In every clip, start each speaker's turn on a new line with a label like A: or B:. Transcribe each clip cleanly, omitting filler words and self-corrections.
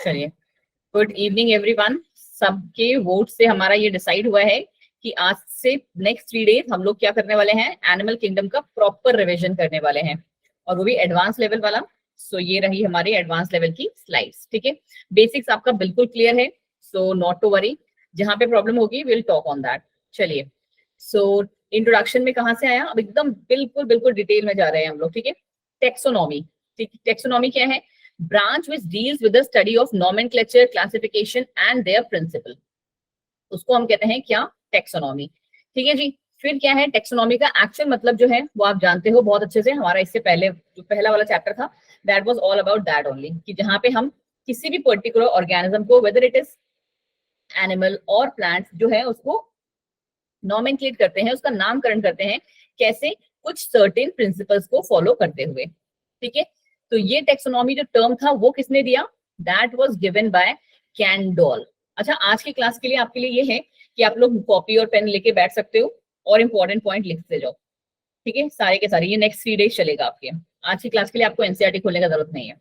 A: चलिए, good evening everyone. सबके vote से हमारा ये डिसाइड हुआ है कि आज से नेक्स्ट 3 डेज हम लोग क्या करने वाले हैं, एनिमल किंगडम का प्रॉपर रिवीजन करने वाले हैं, और वो भी एडवांस लेवल वाला। सो ये रही हमारी एडवांस लेवल की स्लाइड्स। ठीक है, बेसिक्स आपका बिल्कुल क्लियर है, सो नॉट टू वरी। जहां पे प्रॉब्लम होगी विल टॉक ऑन दैट। चलिए, सो इंट्रोडक्शन में कहाँ से आया, अब एकदम बिल्कुल बिल्कुल डिटेल में जा रहे हैं हम लोग। ठीक है, टेक्सोनॉमी। ठीक, टेक्सोनॉमी क्या है? Branch which deals with the study of nomenclature, classification and their principle. उसको हम कहते हैं क्या? टेक्सोनॉमी। ठीक है जी। फिर क्या है टेक्सोनॉमी का एक्चुअल मतलब जो है वो आप जानते हो बहुत अच्छे से। हमारा इससे पहले जो पहला वाला चैप्टर था that was all about that only, कि जहां पे हम किसी भी पर्टिकुलर ऑर्गेनिज्म को, वेदर इट इज एनिमल और प्लांट, जो है उसको नोमेनक्लेट करते हैं, उसका नामकरण करते हैं, कैसे? कुछ सर्टेन प्रिंसिपल्स को फॉलो करते हुए। ठीक है, तो ये टेक्सोनॉमी जो टर्म था वो किसने दिया? That was given by Candolle. अच्छा, आज की क्लास के लिए आपके लिए ये है कि आप लोग कॉपी और पेन लेके बैठ सकते हो और इंपॉर्टेंट पॉइंट लिखते जाओ। ठीक है, सारे के सारे, ये नेक्स्ट 3 डेज चलेगा आपके। आज की क्लास के लिए आपको एनसीईआरटी खोलने का जरूरत नहीं है,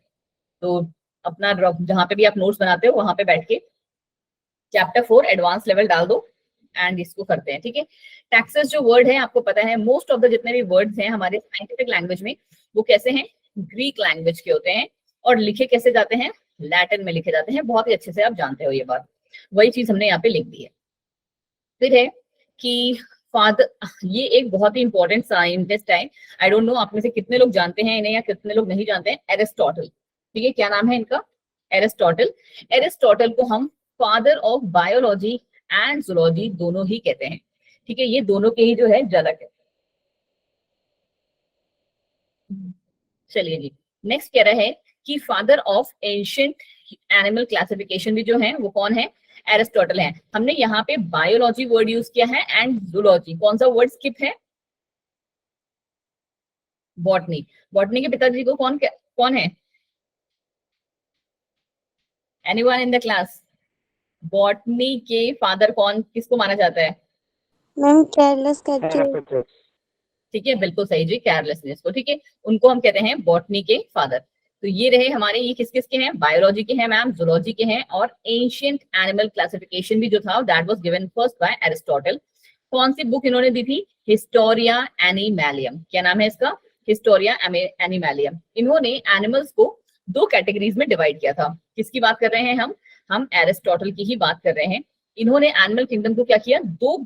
A: तो अपना जहां पे भी आप नोट्स बनाते हो वहां पे बैठ के चैप्टर 4 एडवांस लेवल डाल दो एंड इसको करते हैं। ठीक है, टैक्सेस जो वर्ड है आपको पता है, मोस्ट ऑफ द जितने भी वर्ड्स हैं हमारे साइंटिफिक लैंग्वेज में वो कैसे हैं? ग्रीक लैंग्वेज के होते हैं, और लिखे कैसे जाते हैं? लैटिन में लिखे जाते हैं। बहुत ही अच्छे से आप जानते हो ये बात, वही चीज हमने यहाँ पे लिख दी है। फिर है कि फादर, ये एक बहुत ही इंपॉर्टेंट साइंटिस्ट है। आई डोंट नो आप में से कितने लोग जानते हैं इन्हें या कितने लोग नहीं जानते हैं। एरिस्टोटल। ठीक है, क्या नाम है इनका? एरिस्टोटल। एरिस्टोटल को हम father of biology and zoology दोनों ही कहते हैं। ठीक है, ये दोनों के ही जो है झलक है। चलिए जी, नेक्स्ट कह रहा है कि father of ancient animal classification भी जो है वो कौन है? एरिस्टोटल है। हमने यहाँ पे बायोलॉजी वर्ड यूज किया है एंड जूलॉजी। कौन सा वर्ड स्किप है? बॉटनी। बॉटनी के पिताजी को कौन है? Anyone in the class? Botany के फादर कौन, किसको माना जाता है?
B: मैम केयरलेस करके।
A: ठीक है, बिल्कुल सही जी, केयरलेसनेस को। ठीक है, उनको हम कहते हैं बॉटनी के फादर। तो ये रहे हमारे, ये किस किस के हैं? बायोलॉजी के हैं मैम, जूलॉजी के हैं, और एंशिएंट एनिमल क्लासिफिकेशन भी जो था that was given first by Aristotle. कौन सी बुक इन्होंने दी थी? हिस्टोरिया एनिमैलियम। क्या नाम है इसका? हिस्टोरिया एनिमैलियम। इन्होंने एनिमल्स को 2 कैटेगरीज में डिवाइड किया था। किसकी बात कर रहे हैं हम एरिस्टोटल की ही बात कर रहे हैं। इन्होंने एनिमल किंगडम को क्या किया? 2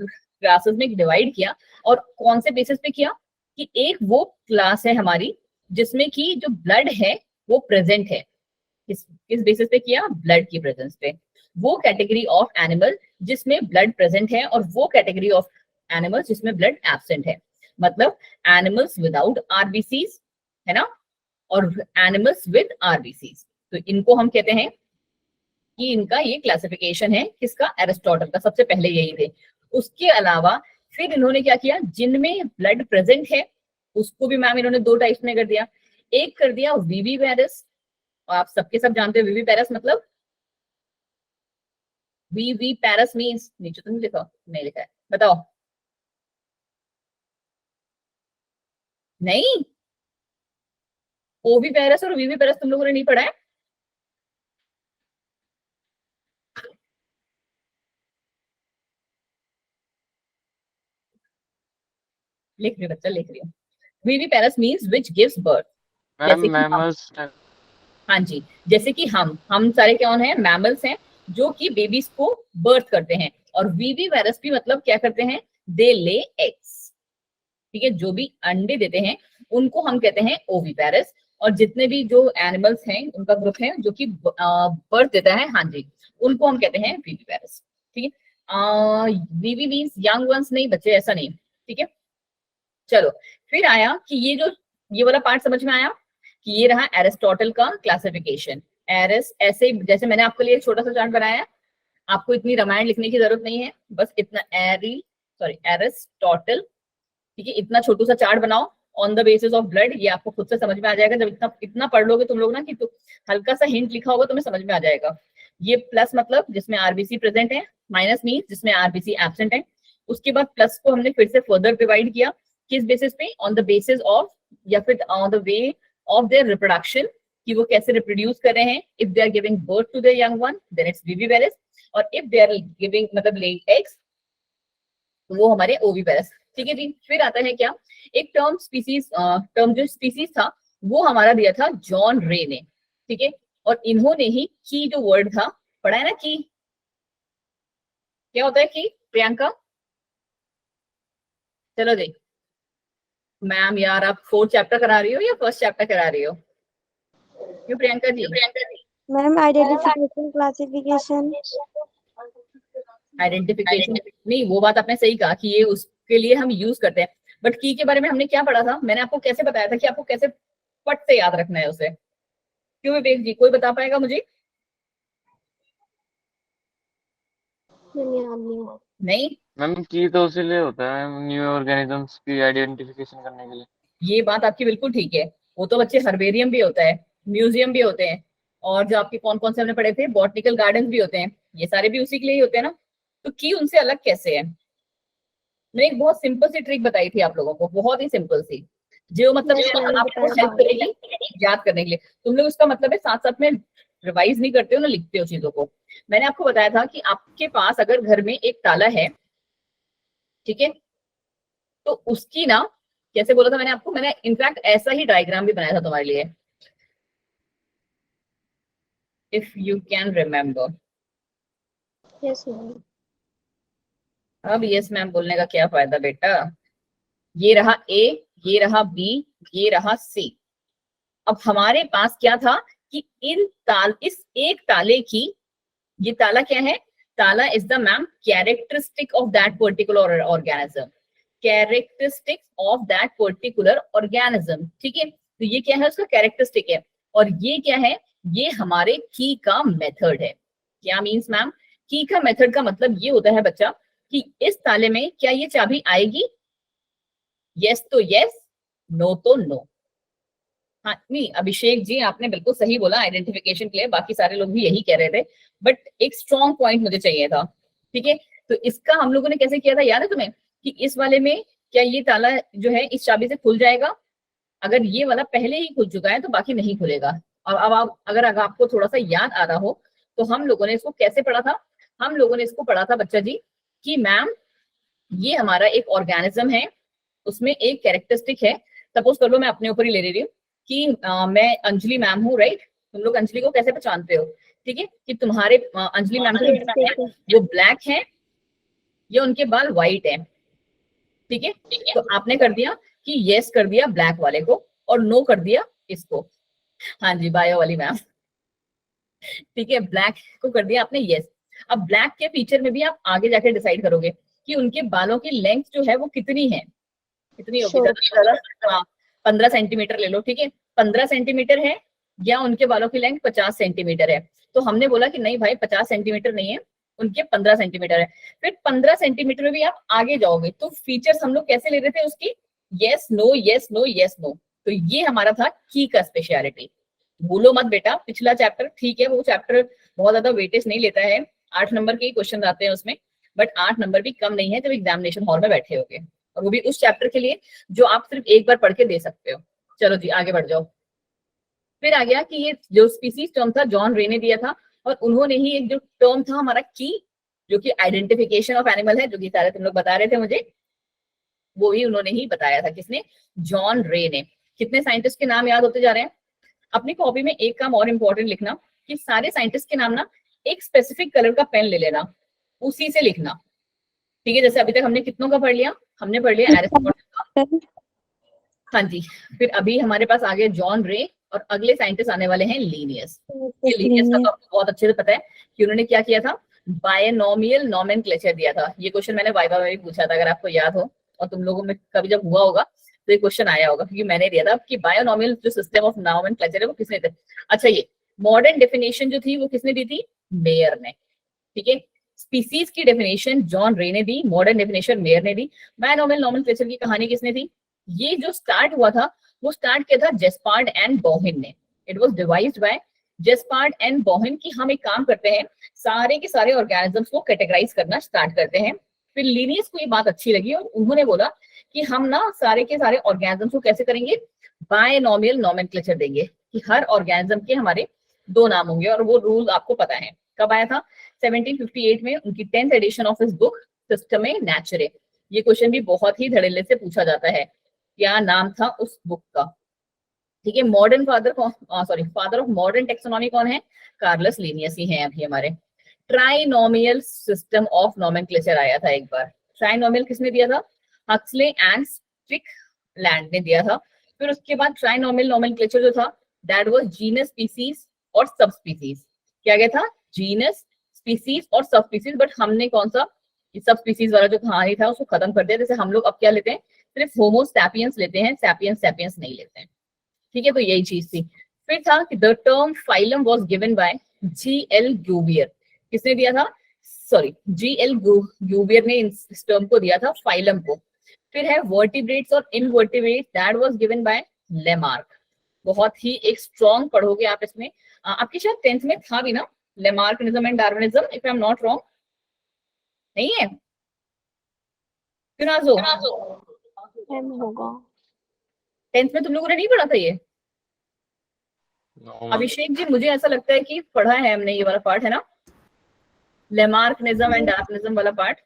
A: क्लासेस में डिवाइड किया, और कौन से बेसिस पे किया? कि एक वो क्लास है हमारी जिसमें कि जो ब्लड है वो प्रेजेंट है। किस बेसिस पे किया? ब्लड की प्रेजेंस पे। वो कैटेगरी ऑफ एनिमल जिसमें ब्लड प्रेजेंट है, और वो कैटेगरी ऑफ एनिमल्स जिसमें ब्लड एब्सेंट है। मतलब एनिमल्स विदाउट आरबीसीज, है ना, और एनिमल्स विद आरबीसीज। तो इनको हम कहते हैं कि इनका ये क्लासिफिकेशन है। किसका? एरिस्टोटल का। सबसे पहले यही थे। उसके अलावा फिर इन्होंने क्या किया? जिनमें ब्लड प्रेजेंट है उसको भी मैम इन्होंने 2 टाइप्स में कर दिया। एक कर दिया वीवी पैरस, आप सबके सब जानते हो वीवी पैरस मतलब। वीवी पैरस मींस, नीचे तो नहीं लिखा, नहीं लिखा है, बताओ। नहीं, ओवी पैरस और वीवी पैरस तुम लोगों ने नहीं पढ़ा है? लिख रही हो बच्चा, लिख रही हो। वीवी पैरस मींस व्हिच गिव्स बर्थ। जैसे कि हम, हाँ जी, जैसे कि हम सारे कौन है? मैमल्स हैं जो कि बेबीज को बर्थ करते हैं। और वीवी वायरस भी मतलब क्या करते हैं? दे ले एग्स। ठीक है, जो भी अंडे देते हैं उनको हम कहते हैं ओविपेरस। और जितने भी जो एनिमल्स हैं उनका ग्रुप है जो कि बर्थ देता है, हाँ जी, उनको हम कहते हैं वीवीपेरस। ठीक है, वीवी मींस यंग वंस नहीं बच्चे, ऐसा नहीं। ठीक है, चलो, फिर आया कि ये वाला पार्ट समझ में आया कि ये रहा एरिस्टोटल का क्लासिफिकेशन। एरिस, ऐसे जैसे मैंने आपके लिए एक छोटा सा चार्ट बनाया है, आपको इतनी रामायण लिखने की जरूरत नहीं है, बस इतना एरिस्टोटल। ठीक है, इतना छोटू सा चार्ट बनाओ on the basis of blood. ये आपको खुद से समझ में आ जाएगा जब इतना इतना पढ़ लोगे तुम लोग ना, कि तो हल्का सा हिंट लिखा होगा तुम्हें समझ में आ जाएगा। ये प्लस मतलब जिसमें आरबीसी प्रेजेंट है, माइनस मीन जिसमें आरबीसी एब्सेंट है। उसके बाद प्लस को हमने फिर से फर्दर डिवाइड किया। किस बेसिस पे? ऑन द बेसिस ऑफ, या फिर on the way of their reproduction, कि वो कैसे रिप्रोड्यूस कर रहे हैं. If they are giving birth to the young one then it's viviparous, और इफ दे आर गिविंग मतलब लेइंग एग्स तो वो हमारे ओविपेरस. ठीक है जी. फिर आता है क्या, एक टर्म जो स्पीसीज था वो हमारा दिया था जॉन रे ने. ठीक है. और इन्होंने ही की जो वर्ड था पढ़ा है ना, की क्या होता है की, प्रियंका? चलो जी. मैम यार आप 4th चैप्टर करा रही हो या 1st चैप्टर करा रही हो? क्यों Priyanka ji?
B: Ma'am identification classification.
A: Identification नहीं, वो बात आपने सही कहा कि ये उसके लिए हम यूज करते हैं, बट की के बारे में हमने क्या पढ़ा था? मैंने आपको कैसे बताया था कि आपको कैसे पट से याद रखना है उसे? क्यों विवेक जी, कोई बता पाएगा मुझे? नहीं
C: मैम की तो उसीलिए होता है न्यू ऑर्गेनिजम्स की आइडेंटिफिकेशन करने के लिए.
A: ये बात आपकी बिल्कुल ठीक है. वो तो बच्चे हर्बेरियम भी होता है, म्यूजियम भी होते हैं, और जो आपके कौन कौन से हमने पढ़े थे, बॉटनिकल गार्डन भी होते हैं, ये सारे भी उसी के लिए ही होते हैं ना. तो की उनसे अलग कैसे है? मैंने एक बहुत सिंपल सी ट्रिक बताई थी आप लोगों को, बहुत ही सिंपल सी, जो मतलब आपको हेल्प करेगी याद करने के लिए. तुम लोग उसका मतलब है साथ साथ में रिवाइज नहीं करते हो ना, लिखते हो चीजों को. मैंने आपको बताया था कि आपके पास अगर घर में एक ताला है, ठीक है, तो उसकी ना, कैसे बोला था मैंने आपको, मैंने इनफैक्ट ऐसा ही डायग्राम भी बनाया था तुम्हारे लिए, if you can remember.
B: Yes ma'am.
A: अब यस मैम बोलने का क्या फायदा बेटा? ये रहा ए, ये रहा बी, ये रहा सी. अब हमारे पास क्या था कि इस एक ताले की, ये ताला क्या है? ताला is the ma'am characteristic of that particular organism. Characteristic of that particular organism. ठीक है. तो ये क्या है? उसका कैरेक्टरिस्टिक है. और ये क्या है? ये हमारे की का मेथड है. क्या मीन्स मैम? की का मेथड का मतलब ये होता है बच्चा कि इस ताले में क्या ये चाबी आएगी? यस तो यस, नो तो नो. हाँ नहीं अभिषेक जी, आपने बिल्कुल सही बोला आइडेंटिफिकेशन के लिए, बाकी सारे लोग भी यही कह रहे थे, बट एक स्ट्रॉन्ग पॉइंट मुझे चाहिए था. ठीक है. तो इसका हम लोगों ने कैसे किया था, याद है तुम्हें? कि इस वाले में क्या ये ताला जो है इस चाबी से खुल जाएगा? अगर ये वाला पहले ही खुल चुका है तो बाकी नहीं खुलेगा. और अब आप अगर आपको थोड़ा सा याद आ रहा हो तो हम लोगों ने इसको कैसे पढ़ा था? हम लोगों ने इसको पढ़ा था बच्चा जी कि मैम ये हमारा एक ऑर्गेनिज्म है, उसमें एक कैरेक्टरिस्टिक है. सपोज कर लो मैं अपने ऊपर ही ले रही हूँ कि मैं अंजलि मैम हूँ, राइट? तुम लोग अंजलि को कैसे पहचानते हो? ठीक है, कि तुम्हारे अंजलि मैम वो ब्लैक है या उनके बाल व्हाइट है. ठीक है. तो आपने कर दिया कि यस कर दिया ब्लैक वाले को और नो कर दिया इसको. हाँ जी, बायो वाली मैम. ठीक है, ब्लैक को कर दिया आपने यस. अब ब्लैक के फीचर में भी आप आगे जाके डिसाइड करोगे कि उनके बालों की लेंथ जो है वो कितनी है, कितनी होगी. 15 सेंटीमीटर ले लो. ठीक है, 15 सेंटीमीटर है या उनके बालों की लेंथ 50 सेंटीमीटर है. तो हमने बोला कि नहीं भाई 50 सेंटीमीटर नहीं है, उनके 15 सेंटीमीटर है. फिर 15 सेंटीमीटर में भी आप आगे जाओगे तो फीचर्स हम लोग कैसे ले रहे थे उसकी? Yes no yes no yes no. तो ये हमारा था की का स्पेशलिटी. भूलो मत बेटा पिछला चैप्टर. ठीक है, वो चैप्टर बहुत ज्यादा वेटेज नहीं लेता है, 8 नंबर के क्वेश्चन आते हैं उसमें, बट 8 नंबर भी कम नहीं है जब एग्जामिनेशन हॉल में बैठे होगे, और वो भी उस चैप्टर के लिए जो आप सिर्फ एक बार पढ़ के दे सकते हो. चलो जी आगे बढ़ जाओ. फिर आ गया कि ये जो स्पीसीज टर्म था जॉन रे ने दिया था, और उन्होंने ही एक जो टर्म था हमारा की, जो कि आइडेंटिफिकेशन ऑफ एनिमल है, जो कि सारे तुम लोग बता रहे थे मुझे, वो भी उन्होंने ही बताया था. किसने? जॉन रे ने. कितने साइंटिस्ट के नाम याद होते जा रहे हैं? अपनी कॉपी में एक काम और इम्पोर्टेंट लिखना कि सारे साइंटिस्ट के नाम ना एक स्पेसिफिक कलर का पेन ले लेना, उसी से लिखना. ठीक है, जैसे अभी तक हमने कितनों का पढ़ लिया? हमने पढ़ लिया एरिस्टोटल का. हाँ जी. फिर अभी हमारे पास आ गए जॉन रे, और अगले साइंटिस्ट आने वाले हैं लीनियस. लीनियस का तो आपको बहुत अच्छे से पता है कि उन्होंने क्या किया था, बायनोमियल नोमेनक्लेचर दिया था. ये क्वेश्चन मैंने वाइवा में भी पूछा था, अगर आपको याद हो, और तुम लोगों में कभी जब हुआ होगा तो ये क्वेश्चन आया होगा, क्योंकि मैंने दिया था कि बायनोमियल जो सिस्टम ऑफ नोमेनक्लेचर है वो किसने दिया. अच्छा, ये मॉडर्न डेफिनेशन जो थी वो किसने दी थी? मेयर ने. ठीक है, स्पीसीज की डेफिनेशन जॉन रे ने दी, मॉडर्न डेफिनेशन मेयर ने दी. बायनोमियल नोमेनक्लेचर की कहानी किसने थी? ये जो स्टार्ट हुआ था वो स्टार्ट किया था जेस्पार्ड एंड बोहिन ने. It was devised by Jespard and Bohin की हम एक काम करते हैं, सारे के सारे ऑर्गेनिजम्स को कैटेगराइज करना स्टार्ट करते हैं. फिर लीनियस को ये बात अच्छी लगी और उन्होंने बोला कि हम ना सारे के सारे ऑर्गेनिजम्स को कैसे करेंगे? बायनोमियल नोमेनक्लेचर देंगे. कि हर ऑर्गेनिज्म के हमारे 2 नाम होंगे, और वो रूल आपको पता है। कब आया था? 1758 में, उनकी 10th edition of his book Systema Naturae. ये क्वेश्चन भी बहुत ही धड़ल्ले से पूछा जाता है, क्या नाम था उस बुक का। ठीक है, modern father father of modern taxonomy कौन है? कार्लस लिनियस ही है अभी हमारे। ट्राइनोमियल सिस्टम ऑफ नोमेनक्लेचर आया था एक बार। ट्राइनोमियल किसने दिया था? हक्सले एंड स्ट्रिकलैंड ने दिया था। फिर उसके बाद ट्राइनोमियल नोमेनक्लेचर जो था, दैट वाज जीनस, स्पीसीज और सब स्पीसीज। क्या गया था? जीनस, स्पीसीज और सब स्पीसीज। बट हमने कौन सा सब स्पीसीज वाला जो कहानी था उसको खत्म कर दिया। जैसे हम लोग अब क्या लेते हैं? सिर्फ होमो सैपियंस लेते हैं, सैपियंस सैपियंस नहीं लेते हैं। ठीक है, तो यही चीज थी। फिर था कि the term phylum was given by G.L. ग्यूवियर। किसने दिया था? Sorry, G.L. ग्यूवियर ने इस टर्म को दिया था, फाइलम को। फिर है वर्टिब्रेट्स और invertebrates, that was given by Lamarck. बहुत ही एक स्ट्रॉन्ग पढ़ोगे आप इसमें। आपकी शायद 10th में था भी ना, Lamarckism and Darwinism, if I am not wrong. नहीं है?
B: मैम होगा।
A: 10th में तुम लोगों ने नहीं पढ़ा था ये?
C: No, ma'am.
A: अभिषेक जी, मुझे ऐसा लगता है कि पढ़ा है हमने ये वाला पार्ट, है ना? लेमार्किज्म एंड डार्विनिज्म वाला पार्ट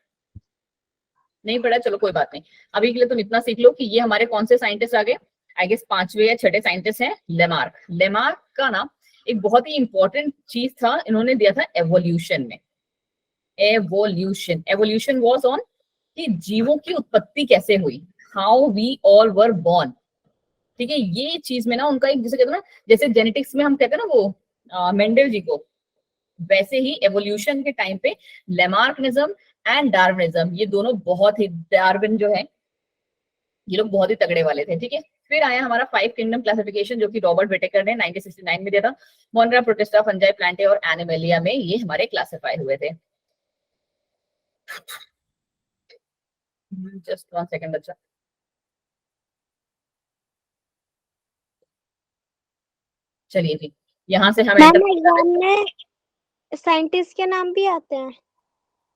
A: नहीं पढ़ा? चलो कोई बात नहीं, अभी के लिए तुम इतना सीख लो कि ये हमारे कौन से साइंटिस्ट आ गए। आई गेस 5वें या 6ठे साइंटिस्ट हैं लेमार्क। लेमार्क का ना एक बहुत ही इंपॉर्टेंट चीज था, इन्होंने दिया था एवोल्यूशन में। एवोल्यूशन वाज ऑन कि जीवों की उत्पत्ति कैसे हुई, how we all were born. ठीक है, ये चीज में ना उनका एक, जैसे कहते हैं ना, जैसे जेनेटिक्स में हम कहते हैं ना वो मेंडल जी को, वैसे ही एवोल्यूशन के टाइम पे लेमार्किज्म एंड डार्विनिज्म, ये दोनों बहुत ही, डार्विन जो है ये लोग बहुत ही तगड़े वाले थे। ठीक है, फिर आया हमारा 5 किंगडम क्लासिफिकेशन, जो कि रॉबर्ट विटेकर ने 1969 में दिया था। मोनरा, प्रोटिस्टा, फंजाई, प्लांटे और एनिमलिया में ये हमारे क्लासिफाई हुए थे। जस्ट 1 सेकंड बच्चा। चलिए जी, यहाँ से हम
B: मैम एग्जाम में साइंटिस्ट के नाम भी आते हैं?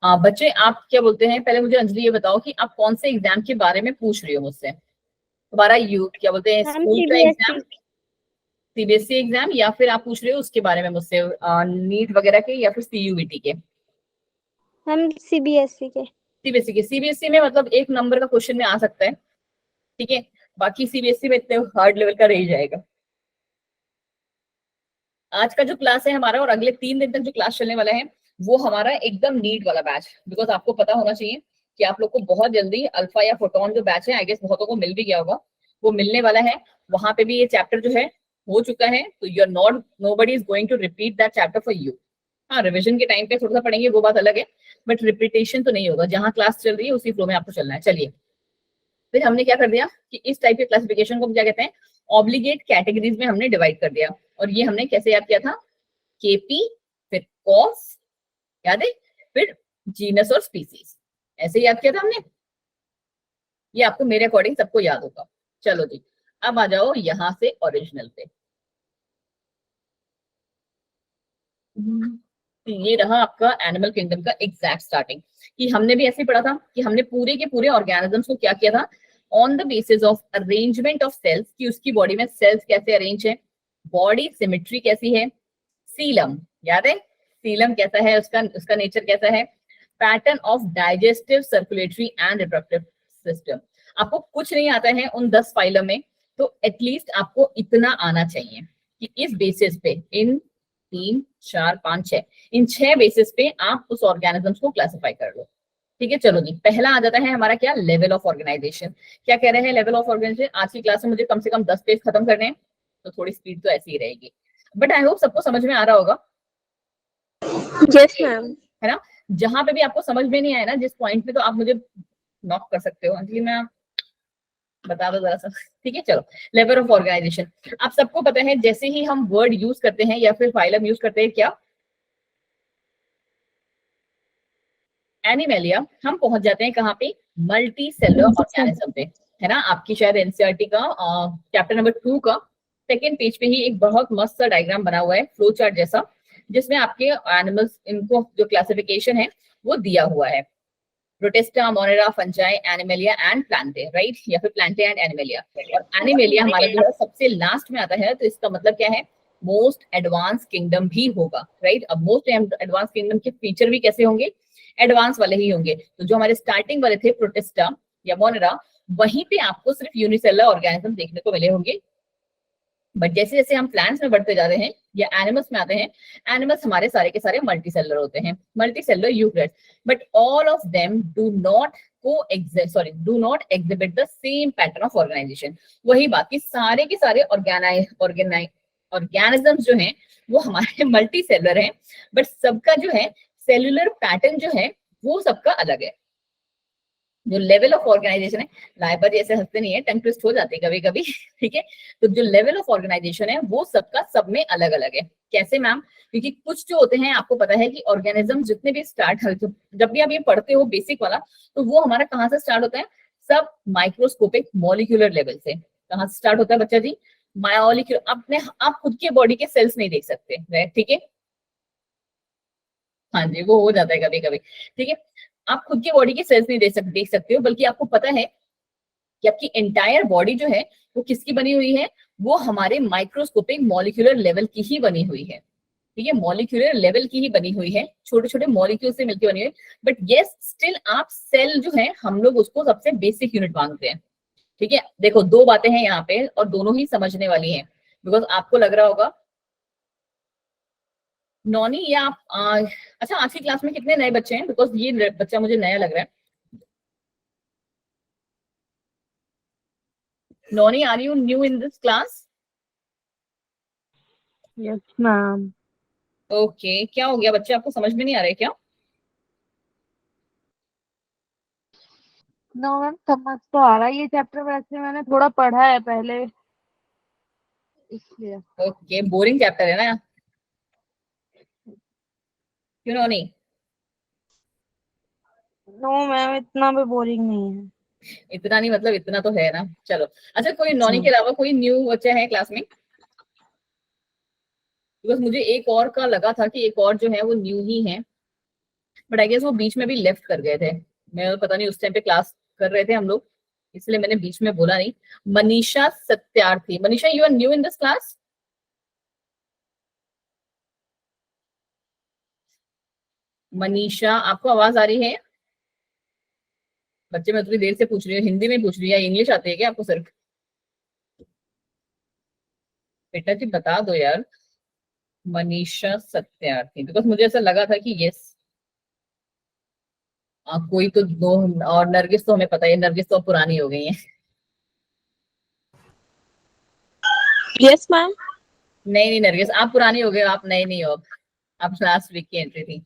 A: बच्चे आप क्या बोलते हैं, पहले मुझे अंजलि ये बताओ कि आप कौन से एग्जाम के बारे में पूछ रही हो मुझसे। तुम्हारा यू क्या बोलते हैं,
B: मैम
A: स्कूल का एग्जाम,
B: सीबीएसई।
A: सीबीएसई एग्जाम, या फिर आप पूछ रहे हो उसके बारे में मुझसे, नीट वगैरह के या फिर सीयूईटी के?
B: मैम सीबीएसई के।
A: सीबीएसई के। सीबीएसई में मतलब 1 नंबर का क्वेश्चन में आ सकता है। ठीक है, बाकी सीबीएसई में इतने हार्ड लेवल का रह जाएगा। आज का जो क्लास है हमारा और अगले 3 दिन तक जो क्लास चलने वाला है वो हमारा एकदम नीट वाला बैच, बिकॉज आपको पता होना चाहिए कि आप लोग को बहुत जल्दी अल्फा या फोटोन जो बैच है, आई गेस बहुतों को मिल भी गया होगा, वो मिलने वाला है। वहां पे भी ये चैप्टर जो है हो चुका है, तो you are not, nobody is going to repeat that chapter for you. हाँ, रिविजन के टाइम पे थोड़ा सा पढ़ेंगे वो बात अलग है, बट रिपीटेशन तो नहीं होगा। जहां क्लास चल रही है उसी फ्लो में आपको चलना है। चलिए, फिर हमने क्या कर दिया कि इस टाइप के क्लासिफिकेशन को हम क्या कहते हैं, ऑब्लिगेट कैटेगरीज में हमने डिवाइड कर दिया। और ये हमने कैसे याद किया था? केपी, फिर कॉस, याद है, फिर जीनस और स्पीसीज, ऐसे याद किया था हमने। ये आपको मेरे अकॉर्डिंग सबको याद होगा। चलो जी, अब आ जाओ यहां से ओरिजिनल पे। ये रहा आपका एनिमल किंगडम का एग्जैक्ट स्टार्टिंग, कि हमने भी ऐसे ही पढ़ा था कि हमने पूरे के पूरे ऑर्गेनिजम्स को क्या किया था, on the basis of arrangement of cells, कि उसकी बॉडी में सेल्स कैसे अरेंज है, बॉडी सिमेट्री कैसी है, सीलम, याद है सीलम कैसा है, उसका नेचर कैसा है, pattern of digestive, circulatory and reproductive system. आपको कुछ नहीं आता है उन 10 फाइलम में, तो एटलीस्ट आपको इतना आना चाहिए कि इस बेसिस पे, इन 3, 4, 5, 6, इन 6 बेसिस पे आप उस ऑर्गेनिजम्स को क्लासिफाई कर लो। ठीक है, चलो जी, पहला आ जाता है हमारा क्या, लेवल ऑफ ऑर्गेनाइजेशन। क्या कह रहे हैं लेवल ऑफ ऑर्गेनाइजेशन? आज की क्लास में मुझे कम से कम 10 पेज खत्म करने हैं, तो थोड़ी स्पीड तो ऐसी ही रहेगी, बट आई होप सबको समझ में आ रहा होगा।
B: Yes ma'am.
A: है ना? जहां पे भी आपको समझ में नहीं आया ना जिस पॉइंट पे, तो आप मुझे नॉक कर सकते हो, अंजलि मैं बता दो जरा सा। ठीक है, चलो, लेवल ऑफ ऑर्गेनाइजेशन। आप सबको पता है जैसे ही हम वर्ड यूज करते हैं या फिर फाइलम यूज करते हैं, क्या एनिमेलिया, हम पहुंच जाते हैं कहाँ पे, मल्टी सेलुलर ऑर्गेनिज्म पे। है ना? आपकी शायद एनसीईआरटी का चैप्टर नंबर 2 का सेकेंड पेज पे ही एक बहुत मस्त सा डायग्राम बना हुआ है, फ्लो चार्ट जैसा, जिसमें आपके एनिमल्स, इनको जो क्लासिफिकेशन है वो दिया हुआ है। Protista, Monera, fungi, animalia and Plantae, right, या फिर प्लांटे एंड एनिमेलिया। और एनिमेलिया हमारा जो है सबसे लास्ट में आता है, तो इसका मतलब क्या है, मोस्ट एडवांस किंगडम भी होगा, राइट। अब मोस्ट एडवांस किंगडम के फीचर भी कैसे होंगे, एडवांस वाले ही होंगे। तो जो हमारे स्टार्टिंग वाले थे प्रोटिस्टा या मोनेरा, वहीं पे आपको सिर्फ यूनिसेलुलर ऑर्गेनिज्म देखने को मिले होंगे। बट जैसे जैसे हम प्लांट्स में बढ़ते जा रहे हैं या एनिमल्स में आते हैं, एनिमल्स हमारे सारे के सारे मल्टी सेलुलर होते हैं, multi cellular eukaryotes, but all of them do not exhibit the same pattern of organisation. वही बात कि सारे के सारे ऑर्गेनिजम्स जो हैं वो हमारे मल्टी सेलुलर हैं, बट सबका जो है सेलुलर पैटर्न जो है वो सबका अलग है। जो लेवल ऑफ ऑर्गेनाइजेशन है, लाइबर जैसे हंसते नहीं है, टंग ट्विस्ट हो जाती है कभी कभी, ठीक है। तो जो लेवल ऑफ ऑर्गेनाइजेशन है वो सबका सब में अलग अलग है। कैसे मैम, क्योंकि कुछ जो होते हैं, आपको पता है कि ऑर्गेनिज्म जितने भी जब भी आप ये पढ़ते हो बेसिक वाला, तो वो हमारा कहाँ से स्टार्ट होता है, सब माइक्रोस्कोपिक मॉलिक्यूलर लेवल से। कहाँ से स्टार्ट होता है बच्चा जी, मॉलिक्यूलर। आप खुद के बॉडी के सेल्स नहीं देख सकते, ठीक है, हाँ जी, वो हो जाता है कभी कभी, ठीक है। आप खुद के बॉडी के सेल्स नहीं देख सकते हो, बल्कि आपको पता है कि आपकी एंटायर बॉडी जो है वो किसकी बनी हुई है, वो हमारे माइक्रोस्कोपिक मॉलिक्यूलर लेवल की ही बनी हुई है, ठीक है, मॉलिक्यूलर लेवल की ही बनी हुई है, छोटे छोटे मॉलिक्यूल से मिलकर बनी हुई है। बट यस स्टिल आप सेल जो है, हम लोग उसको सबसे बेसिक यूनिट मांगते हैं, ठीक है। देखो दो बातें हैं यहाँ पे और दोनों ही समझने वाली हैं, बिकॉज आपको लग रहा होगा नॉनी, या आप अच्छा आज की क्लास में कितने नए बच्चे हैं, बिकॉज ये बच्चा मुझे नया लग रहा है। Noni, are you new in this class?
B: Yes ma'am.
A: Okay, क्या हो गया बच्चे, आपको समझ में नहीं आ रहा है क्या?
B: नो मैम, समझ तो आ रहा है ये चैप्टर, वैसे मैंने थोड़ा पढ़ा है पहले, इसलिए।
A: ओके, बोरिंग चैप्टर है ना, क्यों नॉनी?
B: नो मैम, इतना भी बोरिंग नहीं है।
A: इतना नहीं मतलब इतना तो है ना, चलो। अच्छा, कोई नॉनी के अलावा कोई न्यू बच्चा है क्लास में? बिकॉज मुझे एक और का लगा था कि एक और जो है वो न्यू ही है, बट आई गेस वो बीच में भी लेफ्ट कर गए थे। मैं पता नहीं, उस टाइम पे क्लास कर रहे थे हम लोग, इसलिए मैंने बीच में बोला नहीं। Manisha Satyarthi, Manisha you are new in this class? Manisha, आपको आवाज आ रही है? बच्चे, मैं उतनी देर से पूछ रही हूँ, हिंदी में पूछ रही है, इंग्लिश आती है क्या आपको सिर्फ? बेटा जी बता दो यार। मनीषा सत्यार्थी, बिकॉज मुझे ऐसा लगा था कि यस कोई तो दो। और नरगिस तो हमें पता है, नरगिस तो अब पुरानी हो गई है।
B: Yes ma'am.
A: नहीं नहीं नरगिस, आप पुरानी हो गए, आप नई नहीं हो अब, आप लास्ट वीक की एंट्री थी।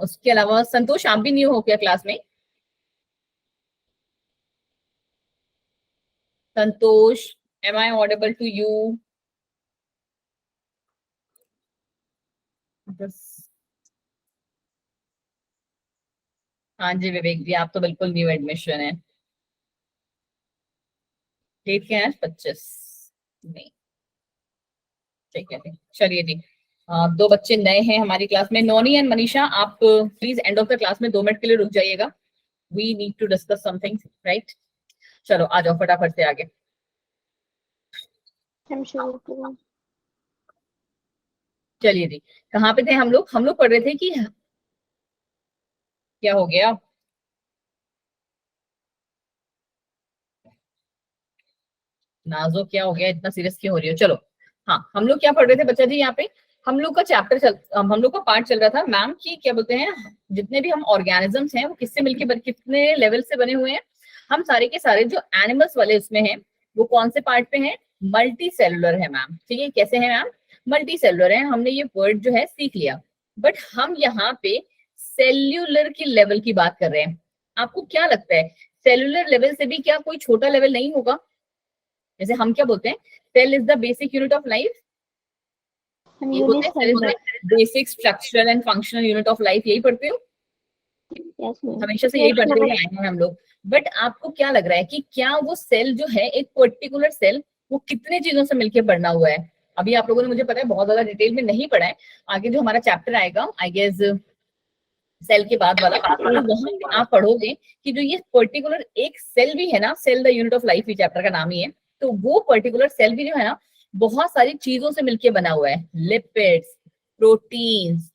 A: उसके अलावा संतोष, आप भी न्यू हो क्या क्लास में? Santosh, am I audible to you? हाँ जी विवेक जी, आप तो बिल्कुल न्यू एडमिशन है। डेट क्या है, 25 नहीं, ठीक है ठीक, चलिए जी। दो बच्चे नए हैं हमारी क्लास में, नोनी एंड मनीषा, आप please end of the class में 2 मिनट के लिए रुक जाइएगा, we need to discuss something, right. चलो आ जाओ फटाफट से आगे। चलिए जी, कहाँ पे थे हम लोग पढ़ रहे थे कि क्या हो गया, नाजो क्या हो गया, इतना सीरियस क्यों हो रही हो? चलो, हाँ हम लोग क्या पढ़ रहे थे बच्चा जी यहाँ पे, हम लोग का पार्ट चल रहा था मैम की क्या बोलते हैं, जितने भी हम ऑर्गेनिजम्स हैं वो किससे मिलके कितने लेवल से बने हुए हैं। हम सारे के सारे जो एनिमल्स वाले उसमें हैं, वो कौन से पार्ट पे हैं, मल्टी सेलुलर है मैम, ठीक है। कैसे है मैम, मल्टी सेलुलर है, हमने ये वर्ड जो है सीख लिया। बट हम यहाँ पे सेल्यूलर की लेवल की बात कर रहे हैं। आपको क्या लगता है, सेलुलर लेवल से भी क्या कोई छोटा लेवल नहीं होगा? जैसे हम क्या बोलते हैं, cell is the basic unit of life, ये बोलते हैं cell is the basic structural and functional unit of life, यही पढ़ते हो हमेशा से, यही पढ़ते हुए आए हैं हम लोग। बट आपको क्या लग रहा है कि क्या वो सेल जो है, एक पर्टिकुलर सेल, वो कितने चीजों से मिलकर बना हुआ है? अभी आप लोगों ने, मुझे पता है बहुत ज्यादा डिटेल में नहीं पढ़ा है, आगे जो हमारा चैप्टर आएगा आई गेस सेल के बाद वाला, तो वहां पे आप पढ़ोगे कि जो ये पर्टिकुलर एक सेल भी है ना, cell the unit of life, chapter का नाम ही है, तो वो पर्टिकुलर सेल भी जो है ना बहुत सारी चीजों से मिलके बना हुआ है, lipids, proteins,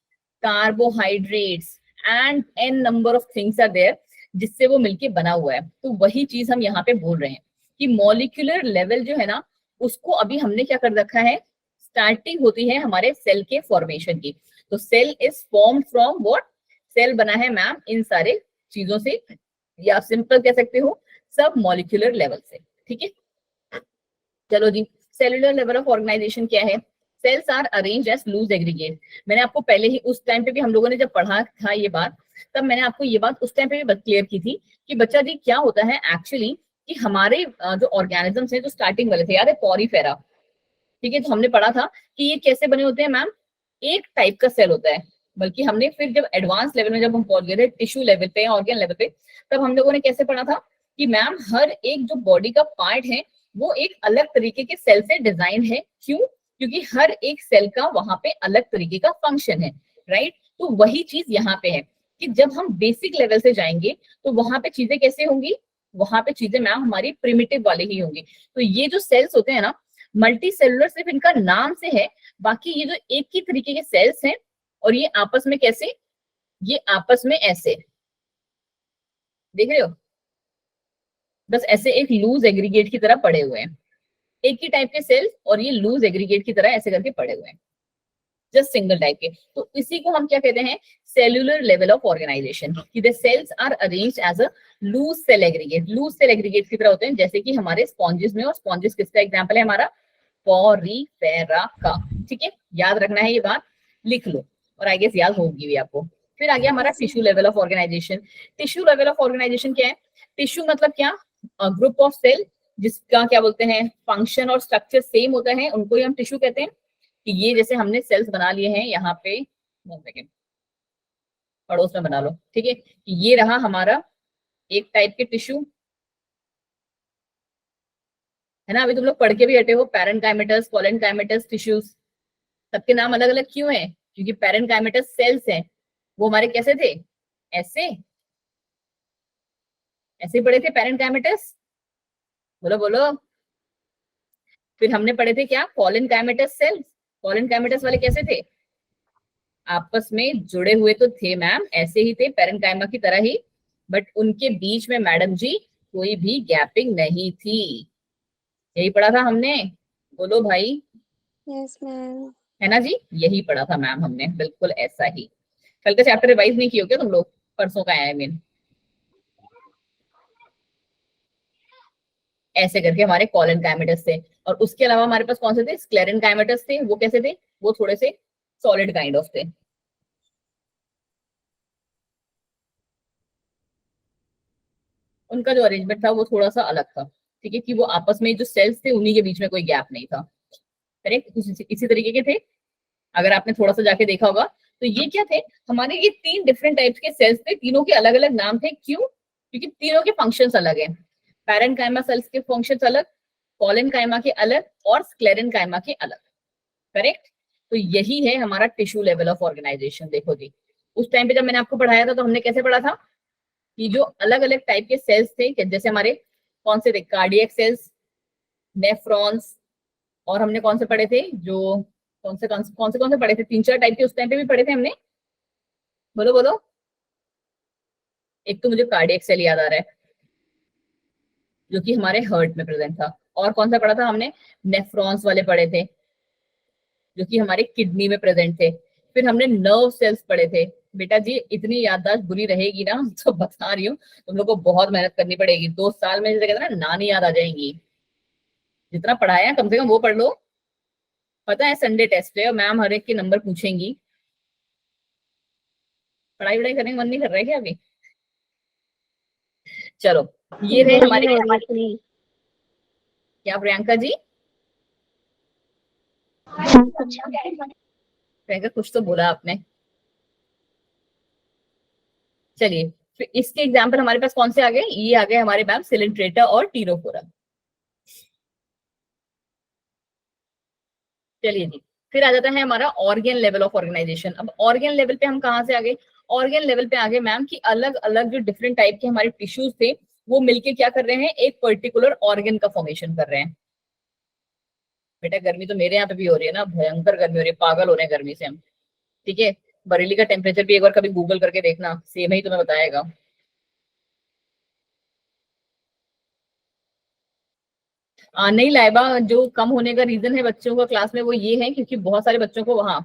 A: carbohydrates and an number of things are there, जिससे वो मिलके बना हुआ है। तो वही चीज हम यहाँ पे बोल रहे हैं कि मॉलिक्यूलर लेवल जो है ना, उसको अभी हमने क्या कर रखा है, स्टार्टिंग होती है हमारे सेल के फॉर्मेशन की। तो cell is formed from what, cell बना है मैम इन सारे चीजों से, या आप सिंपल कह सकते हो सब मॉलिक्यूलर लेवल से। ठीक है, चलो जी, सेलुलर लेवल ऑफ ऑर्गेनाइजेशन क्या है? Cells are arrange as loose aggregate. मैंने आपको पहले ही उस टाइम पे भी हम लोगों ने जब पढ़ा था ये बात, तब मैंने आपको ये बात उस टाइम पे भी क्लियर की थी कि बच्चा जी क्या होता है एक्चुअली, कि हमारे जो ऑर्गेनिजम्स हैं जो स्टार्टिंग वाले थे, याद है पॉरीफेरा, ठीक है, तो हमने पढ़ा था कि ये कैसे बने होते हैं मैम, एक टाइप का सेल होता है। बल्कि हमने फिर जब एडवांस लेवल में जब हम पहुंच गए थे टिश्यू लेवल पे, ऑर्गन लेवल पे, तब हम लोगों ने कैसे पढ़ा था कि मैम हर एक जो बॉडी का पार्ट है वो एक अलग तरीके के सेल से डिजाइन है। क्यों? क्योंकि हर एक सेल का वहां पे अलग तरीके का फंक्शन है, राइट। तो वही चीज यहाँ पे है कि जब हम बेसिक लेवल से जाएंगे तो वहां पे चीजें कैसे होंगी, वहां पे चीजें मैम हमारी प्रिमिटिव वाली ही होंगी। तो ये जो सेल्स होते हैं ना, मल्टी सेलुलर सिर्फ इनका नाम से है, बाकी ये जो एक ही तरीके के सेल्स हैं, और ये आपस में कैसे, ये आपस में ऐसे, देख रहे हो, बस ऐसे एक लूज एग्रीगेट की तरह पड़े हुए हैं, एक ही टाइप के सेल्स और ये लूज एग्रीगेट की तरह ऐसे करके पड़े हुए हैं, जस्ट सिंगल टाइप के। तो इसी को हम क्या कहते हैं, सेल्यूलर लेवल ऑफ ऑर्गेनाइजेशन, कि the cells are arranged as a loose cell aggregate, loose cell aggregate की तरह होते हैं, जैसे कि हमारे स्पॉन्जेस में, और स्पॉन्जेस किसका एग्जांपल है, हमारा पॉरीफेरा का। ठीक है, याद रखना है ये बात, लिख लो, और आई गेस याद होगी भी आपको। फिर आ गया हमारा tissue level of organisation. Tissue level of organisation क्या है? टिश्यू मतलब क्या, ग्रुप ऑफ सेल जिसका क्या बोलते हैं, फंक्शन और स्ट्रक्चर सेम होता है, उनको ही हम टिश्यू कहते हैं। कि ये जैसे हमने सेल्स बना लिए हैं यहाँ पे, 1 सेकेंड पड़ोस में बना लो, ठीक है, ये रहा हमारा एक टाइप के टिश्यू, है ना। अभी तुम लोग पढ़ के भी हटे हो, पैरेनकाइमेटस, कोलेनकाइमेटस टिश्यूज, सबके नाम अलग अलग क्यों है? क्योंकि पैरेनकाइमेटस सेल्स हैं, वो हमारे कैसे थे, ऐसे ऐसे ही पढ़े थे पैरेनकाइमेटस, बोलो बोलो। फिर हमने पढ़े थे क्या, कोलेनकाइमेटस सेल्स, कोलेनकाइमेटस वाले कैसे थे, आपस में जुड़े हुए तो थे मैम, ऐसे ही थे पैरेनकाइमा की तरह ही, बट उनके बीच में मैडम जी कोई भी गैपिंग नहीं थी। यही पढ़ा था हमने, बोलो भाई,
B: यस मैम।
A: है ना जी, यही पढ़ा था मैम हमने, बिल्कुल ऐसा ही। कल का चैप्टर रिवाइज नहीं किया क्या तुम लोग, परसों का आई मीन, ऐसे करके हमारे कॉलन काइमेटस थे। और उसके अलावा हमारे पास कौन से थे, स्क्लेरन काइमेटस थे, वो कैसे थे, वो थोड़े से सॉलिड काइंड ऑफ थे। उनका जो अरेंजमेंट था वो थोड़ा सा अलग था, ठीक है, कि वो आपस में जो सेल्स थे उन्हीं के बीच में कोई गैप नहीं था, करेक्ट, इसी तरीके के थे। अगर आपने थोड़ा सा जाके देखा होगा तो ये क्या थे, हमारे ये 3 डिफरेंट टाइप्स के सेल्स थे, तीनों के अलग अलग नाम थे। क्यों? क्योंकि तीनों के फंक्शंस अलग हैं, पैरेनकाइमा सेल्स के फंक्शंस अलग, कॉलेनकाइमा के अलग, और स्क्लेरेनकाइमा के अलग, करेक्ट। तो यही है हमारा टिश्यू लेवल ऑफ ऑर्गेनाइजेशन। देखो जी, उस टाइम पे जब मैंने आपको पढ़ाया था तो हमने कैसे पढ़ा था कि जो अलग अलग टाइप के सेल्स थे, जैसे हमारे कौन से थे, कार्डियक सेल्स, नेफ्रॉन्स, और हमने कौन से पढ़े थे, जो कौन से पढ़े थे, 3-4 टाइप के उस टाइम पे भी पढ़े थे हमने, बोलो बोलो। एक तो मुझे कार्डियक सेल याद आ रहा है, जो कि हमारे हार्ट में प्रेजेंट था। और कौन सा पढ़ा था हमने, नेफ्रॉन्स वाले पढ़े थे, जो कि हमारे किडनी में प्रेजेंट थे। फिर हमने नर्व सेल्स पढ़े थे। बेटा जी इतनी याददाश्त बुरी रहेगी ना, तो बता रही हूँ, तुम लोग को बहुत मेहनत करनी पड़ेगी, 2 साल में जैसे कहते हैं ना, नानी याद आ जाएंगी। जितना पढ़ाया कम से कम वो पढ़ लो। पता है संडे टेस्ट है और मैम हर एक के नंबर पूछेंगी, पढ़ाई वढ़ाई करने का मन नहीं कर रहा है क्या अभी? चलो, ये रहे
B: बोरिंग
A: हमारे,
B: हो रही थी।
A: क्या प्रियंका जी,
B: हाँ, कुछ
A: प्रियंका कुछ तो बोला आपने। चलिए, फिर इसके एग्जाम्पल हमारे पास कौन से आ गए, ये आ गए हमारे मैम सिलिंट्रेटा और टीरोफोरा। चलिए जी, फिर आ जाता है हमारा ऑर्गन लेवल ऑफ ऑर्गेनाइजेशन। अब ऑर्गन लेवल पे हम कहाँ से आ गए, ऑर्गन लेवल पे आगे मैम कि अलग अलग जो डिफरेंट टाइप के हमारे टिश्यूज थे वो मिलके क्या कर रहे हैं, एक पर्टिकुलर ऑर्गन का फॉर्मेशन कर रहे हैं। बेटा गर्मी तो मेरे यहाँ पे भी हो रही है ना, भयंकर गर्मी हो रही है, पागल हो रहे हैं गर्मी से हम। ठीक है, बरेली का टेम्परेचर भी एक बार कभी गूगल करके देखना, सेम ही तुम्हें बताएगा। नहीं लाइबा, जो कम होने का रीजन है बच्चों का क्लास में वो ये है क्योंकि बहुत सारे बच्चों को वहाँ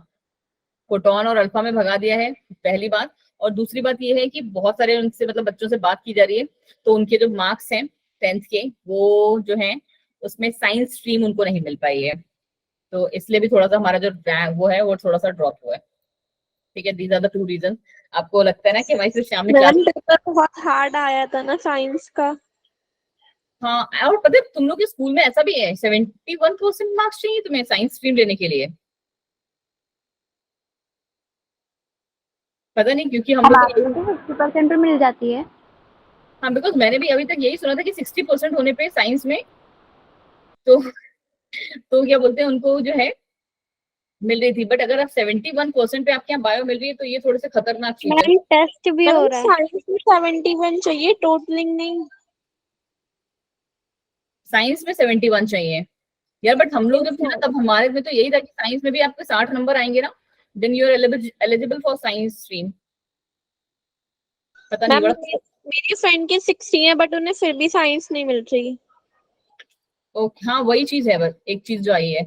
A: फोटोन और अल्फा में भगा दिया है, पहली बात। और दूसरी बात ये है कि बहुत सारे उनसे मतलब बच्चों से बात की जा रही है, तो उनके जो मार्क्स हैं 10th के वो जो है उसमें साइंस स्ट्रीम उनको नहीं मिल पाई है, तो इसलिए भी थोड़ा सा हमारा जो रैंक वो है वो थोड़ा सा ड्रॉप हुआ है। ठीक है, these are the two reason. आपको लगता है ना कि हमारी सिर्फ शाम में क्लास।
B: मैम पेपर बहुत हार्ड आया था ना साइंस का।
A: हाँ, और पता है तुम लोग के स्कूल में ऐसा भी है 71% मार्क्स चाहिए तुम्हें साइंस स्ट्रीम लेने के लिए? पता नहीं, क्योंकि हम लोग
B: हमारे 50% पे मिल जाती है।
A: हाँ, बिकॉज मैंने भी अभी तक यही सुना था कि 60% होने पे साइंस में तो क्या बोलते हैं उनको जो है मिल रही थी, बट अगर आप 71% पे आपके यहाँ बायो मिल रही है तो ये थोड़े से खतरनाक चीज है।
B: मैम टेस्ट भी हो रहा है।
D: साइंस में 71 चाहिए, टोटलिंग नहीं।
A: साइंस में 71 चाहिए यार, बट हम लोग जब थे ना तब हमारे में तो यही था कि साइंस में भी आपके 60 नंबर आएंगे ना, then you are eligible for science stream. पता नहीं
D: मैम
A: बड़ा।
D: मेरी फ्रेंड के 60 है बट उन्हें फिर भी साइंस नहीं मिल रही।
A: ओके, हाँ वही चीज है, बस एक चीज जो आई है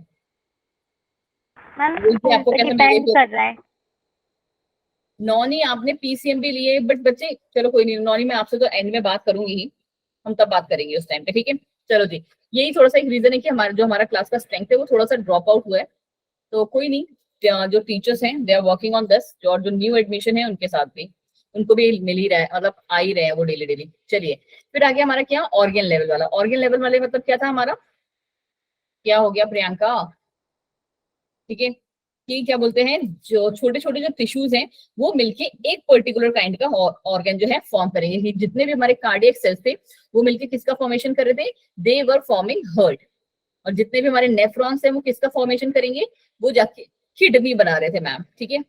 B: मैम
A: वही थी, आपको कैसे मेरे
B: डिपेंड कर रहा है।
A: नॉनी आपने पीसीएमबी लिए, बट बच्चे चलो कोई नहीं, नॉनी मैं आपसे तो एंड में बात करूंगी ही, हम तब बात करेंगे उस टाइम पे। ठीक है, चलो जी, यही थोड़ा सा एक रीजन है कि हमारा क्लास का स्ट्रेंथ है वो थोड़ा सा ड्रॉप आउट हुआ है, तो कोई नहीं। जो टीचर्स हैं they are working on this, और जो न्यू एडमिशन है उनके साथ भी उनको भी मिल ही रहा है, मतलब आ ही रहे हैं वो डेली डेली। चलिए फिर आगे हमारा क्या, ऑर्गन लेवल वाला। ऑर्गन लेवल वाले मतलब क्या था हमारा, क्या हो गया प्रियंका? ठीक है, कि क्या बोलते हैं जो छोटे छोटे जो टिश्यूज हैं वो मिलके एक पर्टिकुलर काइंड का ऑर्गन जो है फॉर्म करेंगे। ये जितने भी हमारे कार्डियक सेल्स थे वो मिलके किसका फॉर्मेशन कर रहे थे, दे वर फॉर्मिंग हार्ट। और जितने भी हमारे नेफ्रॉन्स हैं वो किसका फॉर्मेशन करेंगे, वो जाके किडनी बना रहे थे मैम। ठीक है,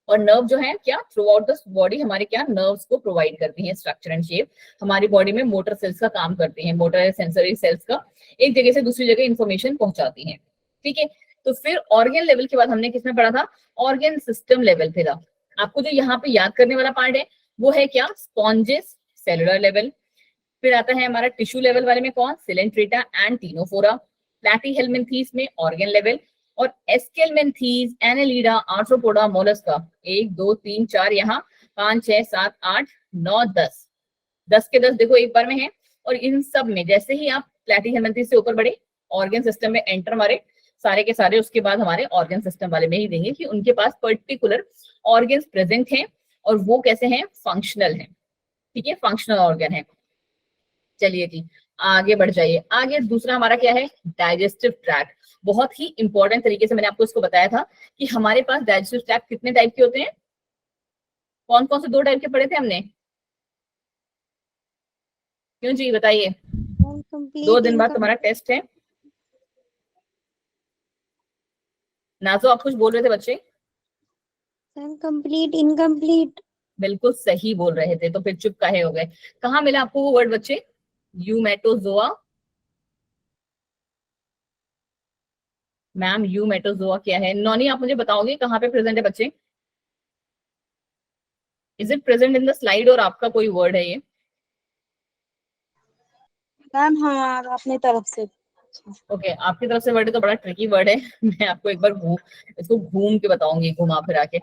A: और नर्व जो है क्या थ्रू आउट द बॉडी हमारे क्या नर्व्स को प्रोवाइड करती हैं स्ट्रक्चर एंड शेप, हमारी बॉडी में मोटर सेल्स का काम करती हैं, मोटर सेंसरी सेल्स का एक जगह से दूसरी जगह इंफॉर्मेशन पहुंचाती हैं। ठीक है, तो फिर ऑर्गन लेवल के बाद हमने किसमें पढ़ा था, ऑर्गन सिस्टम लेवल पे था। आपको जो यहाँ पे याद करने वाला पार्ट है वो है क्या, स्पॉन्जेस सेलुलर लेवल। फिर आता है हमारा टिश्यू लेवल वाले में कौन, सिलेंट्रेटा एंड टीनोफोरा। प्लैटीहेल्मिन्थीस में ऑर्गन लेवल, और एस्केलमेंथीज, एनेलिडा, आर्थ्रोपोडा, मोलस्का 1 2 3 4 यहाँ 5 6 7 8 9 10, 10 के 10 देखो एक बार में है। और इन सब में जैसे ही आप प्लैटीहेल्मिन्थीज से ऊपर बढ़े ऑर्गन सिस्टम में एंटर मारे सारे के सारे, उसके बाद हमारे ऑर्गन सिस्टम वाले में ही देंगे कि उनके पास पर्टिकुलर ऑर्गन्स प्रेजेंट हैं और वो कैसे हैं, फंक्शनल हैं। ठीक है, फंक्शनल ऑर्गन है। चलिए जी आगे बढ़ जाइए। आगे दूसरा हमारा क्या है, डाइजेस्टिव ट्रैक्ट। बहुत ही इंपॉर्टेंट तरीके से मैंने आपको इसको बताया था कि हमारे पास डाइजेस्टिव ट्रैक्ट कितने टाइप के होते हैं, कौन कौन से 2 टाइप के पढ़े थे हमने, क्यों जी बताइए। 2 दिन बाद तुम्हारा टेस्ट है। नाजो आप कुछ बोल रहे थे बच्चे?
B: Complete incomplete.
A: बिल्कुल सही बोल रहे थे, तो फिर चुप काहे हो गए? कहाँ मिला आपको वो वर्ड बच्चे, यूमेटोजोआ? मैम यूमेटोजोआ क्या है, नॉनी आप मुझे बताओगे कहाँ पे प्रेजेंट है बच्चे? Is it present in the slide और आपका कोई वर्ड है ये?
D: मैम हाँ अपनी तरफ से।
A: ओके आपकी तरफ से वर्ड है तो बड़ा ट्रिकी वर्ड है मैं आपको एक बार इसको घूम के बताऊंगी, घुमा फिरा के,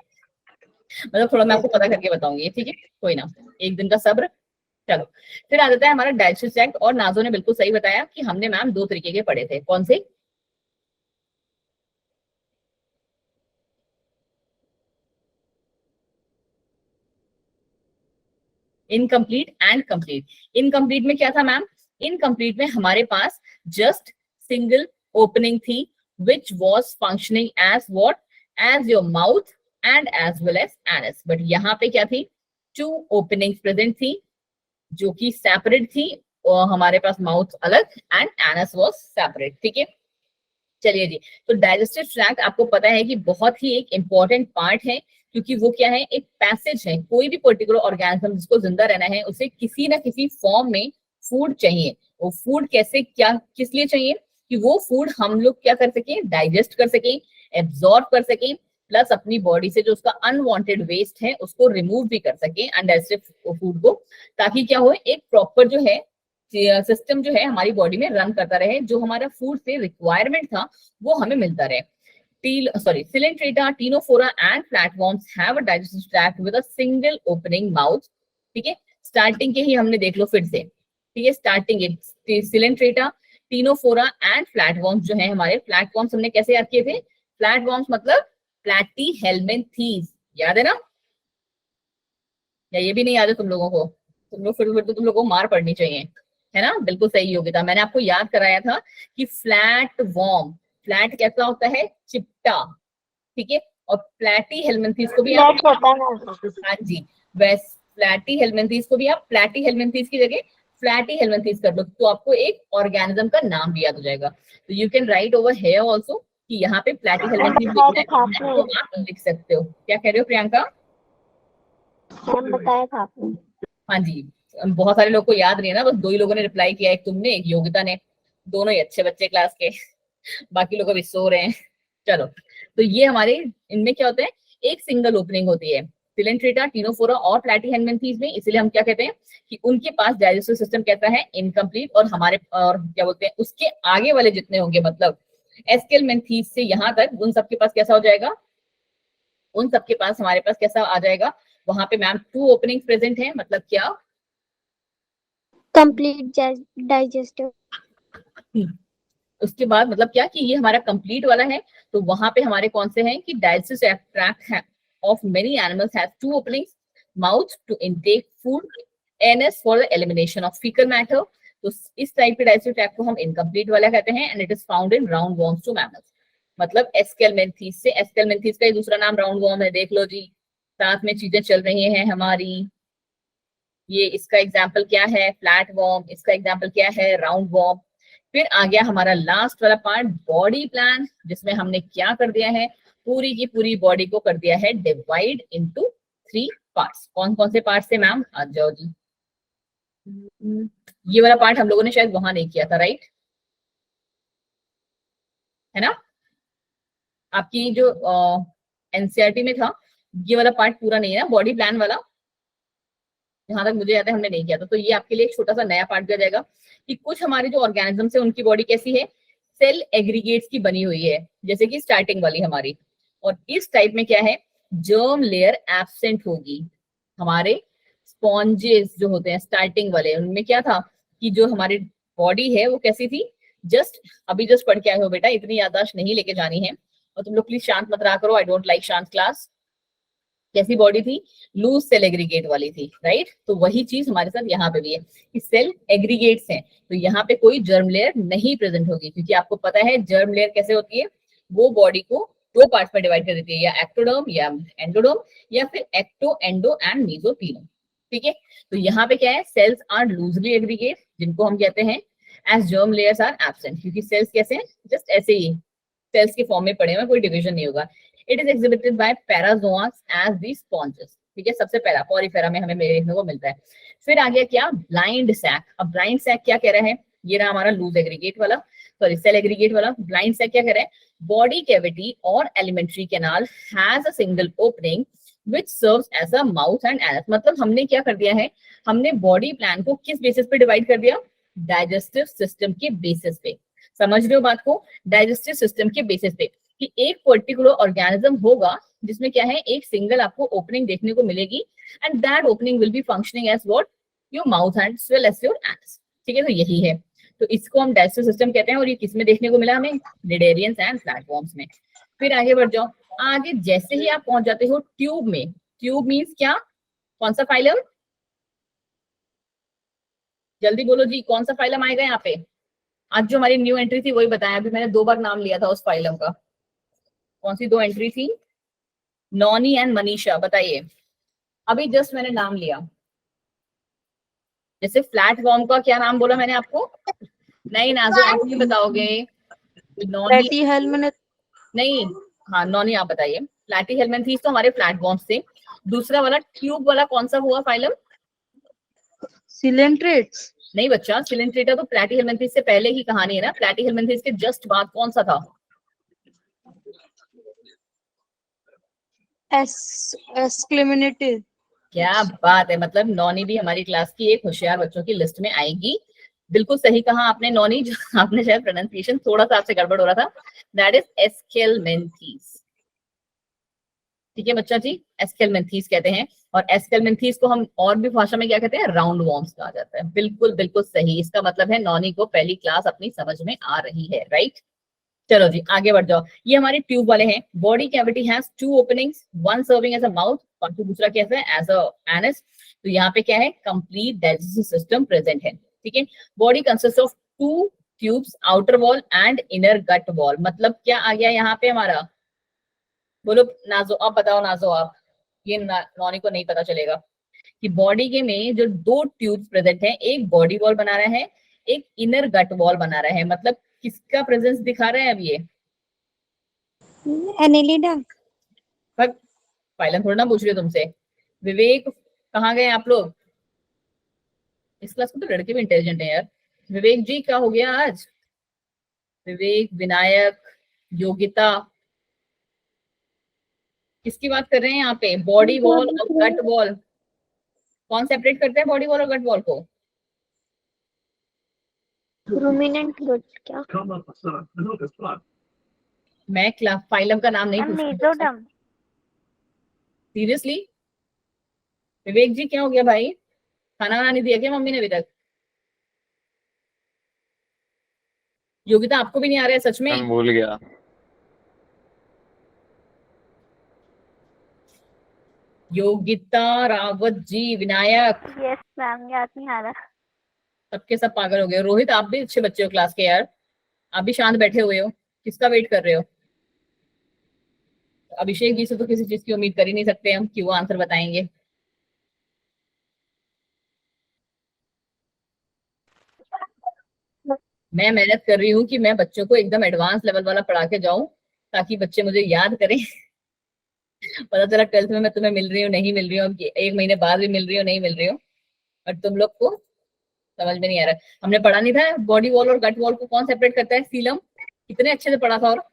A: मतलब थोड़ा मैं आपको पता करके बताऊंगी। ठीक है, कोई ना, एक दिन का सब्र। चलो फिर आ जाता है हमारा डाइजेस्टिव ट्रैक्ट, और नाजो ने बिल्कुल सही बताया कि हमने मैम 2 तरीके के पढ़े थे, कौन से, इनकम्प्लीट एंड कंप्लीट। इनकम्प्लीट में क्या था मैम, इनकम्प्लीट में हमारे पास जस्ट सिंगल ओपनिंग थी which was functioning as what, as your mouth and as well as anus. But यहाँ पे क्या थी, 2 ओपनिंग्स प्रेजेंट थी जो कि सेपरेट थी, और हमारे पास माउथ अलग एंड एनस वॉज सेपरेट। ठीक है, चलिए जी, तो डाइजेस्टिव ट्रैक्ट आपको पता है कि बहुत ही एक इंपॉर्टेंट पार्ट है क्योंकि वो क्या है, एक पैसेज है। कोई भी पर्टिकुलर ऑर्गेनिज्म जिसको जिंदा रहना है उसे किसी ना किसी फॉर्म में फूड चाहिए। वो फूड कैसे, क्या, किस लिए चाहिए, कि वो फूड हम लोग क्या कर सकें, डाइजेस्ट कर सकें, एब्जॉर्ब कर सकें, प्लस अपनी बॉडी से जो उसका अनवांटेड वेस्ट है उसको रिमूव भी कर सकें अनडाइजेस्टेड फूड को, ताकि क्या हो, एक प्रॉपर जो है सिस्टम जो है हमारी बॉडी में रन करता रहे, जो हमारा फूड से रिक्वायरमेंट था वो हमें मिलता रहे। Coelenterata, Ctenophora and flatworms have a digestive tract with a single opening mouth। ठीक है, स्टार्टिंग के ही हमने देख लो फिर से, ठीक है, starting Coelenterata, Ctenophora and flatworms जो है हमारे, flatworms हमने कैसे याद किए थे, flatworms मतलब platyhelminthes, याद है ना, या ये भी नहीं याद है तुम लोगों को? तुम लोग फिर तो तुम लोगों को मार पड़नी चाहिए, है ना, बिल्कुल सही योग्यता। मैंने आपको याद कराया था कि फ्लैट वॉर्म, फ्लैट कैसा होता है, चिपटा, ठीक है, और प्लैटीहेल्मिन्थीज को भी आप, हाँ जी, वैसे प्लैटीहेल्मिन्थीज को भी आप प्लैटीहेल्मिन्थीज की जगह फ्लैटीहेल्मिन्थीज कर लो, तो आपको एक ऑर्गेनिज्म का नाम भी याद हो जाएगा। तो you can write over here also कि यहाँ पे प्लैटीहेल्मिन्थीज तो आप लिख सकते हो। क्या कह रहे हो प्रियंका?
B: बताया था आपने।
A: हाँ जी, बहुत सारे लोग को याद नहीं है ना, बस 2 ही लोगों ने रिप्लाई किया, एक तुमने, एक योगिता ने, दोनों ही अच्छे बच्चे क्लास के, बाकी लोग अभी सो रहे हैं। चलो, तो ये हमारे इनमें क्या होता है, एक सिंगल ओपनिंग होती है Coelenterata, Ctenophora और Platyhelminthes में, इसलिए हम क्या कहते हैं कि उनके पास डाइजेस्टिव सिस्टम कहता है इनकम्प्लीट, और हमारे, और क्या बोलते हैं, उसके आगे वाले जितने होंगे, मतलब Aschelminthes से यहाँ तक, उन सबके पास कैसा हो जाएगा, उन सबके पास हमारे पास कैसा आ जाएगा, वहां पे मैम 2 ओपनिंग प्रेजेंट है, मतलब क्या,
B: कंप्लीट डाइजेस्टिव।
A: उसके बाद मतलब क्या कि ये हमारा कंप्लीट वाला है, तो वहां पे हमारे कौन से हैं कि डाइजेस्टिव ट्रैक्ट है of many animals have 2 openings, mouth to intake food, anus for the elimination of faecal matter. तो इस टाइप के डाइजेस्टिव ट्रैक्ट को हम इनकम्प्लीट वाला कहते हैं, and it is found in round worms to mammals. मतलब एस्केलमेंथीज से, एस्केलमेंथीज का ही दूसरा नाम राउंड वॉर्म है, देख लो जी, साथ में चीजें चल रही हैं हमारी। ये इसका एग्जाम्पल क्या है, फ्लैट वॉर्म, इसका एग्जाम्पल क्या है, राउंड वॉर्म। फिर आ गया हमारा लास्ट वाला पार्ट, बॉडी प्लान, जिसमें हमने क्या कर दिया है, पूरी की पूरी बॉडी को कर दिया है डिवाइड इनटू 3 पार्ट्स। कौन कौन से पार्ट्स थे मैम, आ जाओ जी। ये वाला पार्ट हम लोगों ने शायद वहां नहीं किया था, राइट, है ना, आपकी जो एनसीईआरटी में था, ये वाला पार्ट पूरा नहीं है ना, बॉडी प्लान वाला, जहां तक मुझे याद है हमने नहीं किया था। तो ये आपके लिए एक छोटा सा नया पार्ट दिया जाएगा कि कुछ हमारे जो ऑर्गेनिजम्स है उनकी बॉडी कैसी है, सेल एग्रीगेट्स की बनी हुई है, जैसे कि स्टार्टिंग वाली हमारी। और इस टाइप में क्या है, जर्म लेयर एब्सेंट होगी। हमारे स्पॉन्जेस जो होते हैं स्टार्टिंग वाले, उनमें क्या था कि जो हमारी बॉडी है वो कैसी थी, अभी जस्ट पढ़ के आए हो बेटा, इतनी याददाश्त नहीं लेके जानी है, और तुम लोग प्लीज शांत मत रहा करो, आई डोंट लाइक शांत क्लास। कैसी बॉडी थी, लूज सेल एग्रीगेट वाली थी, राइट। तो वही चीज हमारे साथ यहाँ पे भी है कि सेल एग्रीगेट्स हैं, तो यहाँ पे कोई जर्म लेयर नहीं प्रेजेंट होगी, क्योंकि आपको पता है जर्म लेयर कैसे होती है, वो बॉडी को 2 पार्ट्स में डिवाइड कर देती है, या एक्टोडर्म या एंडोडर्म, या फिर एक्टो, एंडो एंड मीजो, तीनों, ठीक है। तो यहाँ पे क्या है, सेल्स आर लूजली एग्रीगेट, जिनको हम कहते हैं as germ layers are absent, क्योंकि सेल्स कैसे हैं, जस्ट ऐसे ही सेल्स के फॉर्म में पड़े हुए, कोई डिवीजन नहीं होगा। It is exhibited by parazoans as the sponges, ठीक है, सबसे पहला पॉरीफेरा में हमें देखने को मिलता है। फिर आ गया क्या, ब्लाइंड सैक। अब ब्लाइंड सैक क्या कह रहा है, ये रहा हमारा लूज एग्रीगेट वाला, सॉरी सेल एग्रीगेट वाला। ब्लाइंड सैक क्या कह रहा है, बॉडी कैविटी और alimentary canal has a single opening which serves as a mouth and anus। मतलब हमने क्या कर दिया है, हमने बॉडी प्लान को किस बेसिस पे डिवाइड कर दिया, डाइजेस्टिव सिस्टम के बेसिस पे। समझ रहे हो बात को, डाइजेस्टिव सिस्टम के बेसिस पे, कि एक पर्टिकुलर ऑर्गेनिज्म होगा जिसमें क्या है, एक सिंगल आपको ओपनिंग देखने को मिलेगी, and that opening will be functioning as what, your mouth and as well as your anus, ठीक है। तो यही है, तो इसको हम डाइजेस्टिव सिस्टम कहते हैं, और ये किस में देखने को मिला हमें, निडेरियंस एंड फ्लैटवॉर्म्स में। फिर आगे बढ़ जाओ, आगे जैसे ही आप पहुंच जाते हो ट्यूब में, ट्यूब मीन्स क्या, कौन सा फाइलम, जल्दी बोलो जी, कौन सा फाइलम आएगा यहाँ पे, आज जो हमारी न्यू एंट्री थी वही बताया, अभी मैंने 2 बार नाम लिया था उस फाइलम का, कौन सी 2 एंट्री थी, नॉनी एंड मनीषा, बताइए, अभी जस्ट मैंने नाम लिया। जैसे फ्लैट वॉर्म का क्या नाम बोला मैंने आपको, नहीं नाजो आप नहीं बताओगे, नॉनी नहीं, हाँ नॉनी आप बताइए। प्लैटीहेल्मिन्थेस तो हमारे फ्लैटवर्म्स थे, दूसरा वाला ट्यूब वाला कौन सा हुआ फाइलम?
E: सिलेंट्रेट्स।
A: नहीं बच्चा, सिलेंट्रेटा तो प्लैटीहेल्मिन्थेस से पहले की कहानी है ना, प्लैटीहेल्मिन्थेस के जस्ट बाद कौन सा था?
E: एस्क्लेमिनेटिव।
A: क्या बात है, मतलब नॉनी भी हमारी क्लास की एक होशियार बच्चों की लिस्ट में आएगी। बिल्कुल सही कहा आपने नॉनी, जो आपने शायद प्रोनाउंसिएशन थोड़ा सा आपसे गड़बड़ हो रहा था, दैट इज एस्केलमेंथीस। ठीक है बच्चा जी, एस्केलमेंथीस कहते हैं, और एस्केलमेंथीस को हम और भी भाषा में क्या कहते हैं? राउंड वॉर्म्स कहा जाता है। बिल्कुल बिल्कुल सही, इसका मतलब है नॉनी को पहली क्लास अपनी समझ में आ रही है, राइट। चलो जी आगे बढ़ जाओ। ये हमारे ट्यूब वाले हैं। Body cavity has two openings, one serving as a mouth और दूसरा कैसा है? As a anus. तो यहाँ पे क्या है? कंप्लीट डाइजेस्टिव सिस्टम प्रेजेंट है। ठीक है, body consist of two tubes, outer wall and inner gut wall. मतलब क्या आ गया यहाँ पे हमारा? बोलो नाजो, आप बताओ नाजो आप, ये नॉनी को नहीं पता चलेगा कि बॉडी के में जो दो ट्यूब्स प्रेजेंट है, एक बॉडी वॉल बना रहा है, एक इनर गट वॉल बना रहा है। मतलब किसका प्रेजेंस दिखा रहा है अब ये?
B: एनेलिडा।
A: पर पायलन थोड़ा ना पूछ रही हो तुमसे। विवेक कहाँ गए आप लोग? इस क्लास में तो लड़के भी इंटेलिजेंट है यार। विवेक जी क्या हो गया आज? विवेक, विनायक, योगिता, किसकी बात कर रहे हैं यहाँ पे? बॉडी वॉल और गट वॉल, कौन सेपरेट करते हैं बॉडी वॉल और गट वॉल को?
B: रूमिनेंट गुड क्या?
A: मैं क्लास फाइलम का नाम नहीं पूछ रही।
B: मेसोडर्म।
A: सीरियसली विवेक जी क्या हो गया भाई? खाना वाना नहीं दिया क्या मम्मी ने अभी तक? योगिता आपको भी नहीं आ रहा है सच में?
C: मैं भूल गया।
A: योगिता, रावत जी, विनायक,
B: यस मैम, याद नहीं आ रहा।
A: सबके सब पागल हो गए। रोहित आप भी अच्छे बच्चे हो क्लास के यार, आप भी शांत बैठे हुए हो, किसका वेट कर रहे हो? अभिषेक जी से तो किसी चीज की उम्मीद कर ही नहीं सकते हम कि वो आंसर बताएंगे। मैं मेहनत कर रही हूँ कि मैं बच्चों को एकदम एडवांस लेवल वाला पढ़ा के जाऊं, ताकि बच्चे मुझे याद करें। पता चला 12th में मैं तुम्हें मिल रही हूँ, नहीं मिल रही हूँ, अब एक महीने बाद भी मिल रही हूँ, नहीं मिल रही हूँ, और तुम लोग को समझ में नहीं आ रहा। हमने पढ़ा नहीं था बॉडी वॉल और गट वॉल को कौन सेपरेट करता है? सीलम, कितने अच्छे से पढ़ा था। और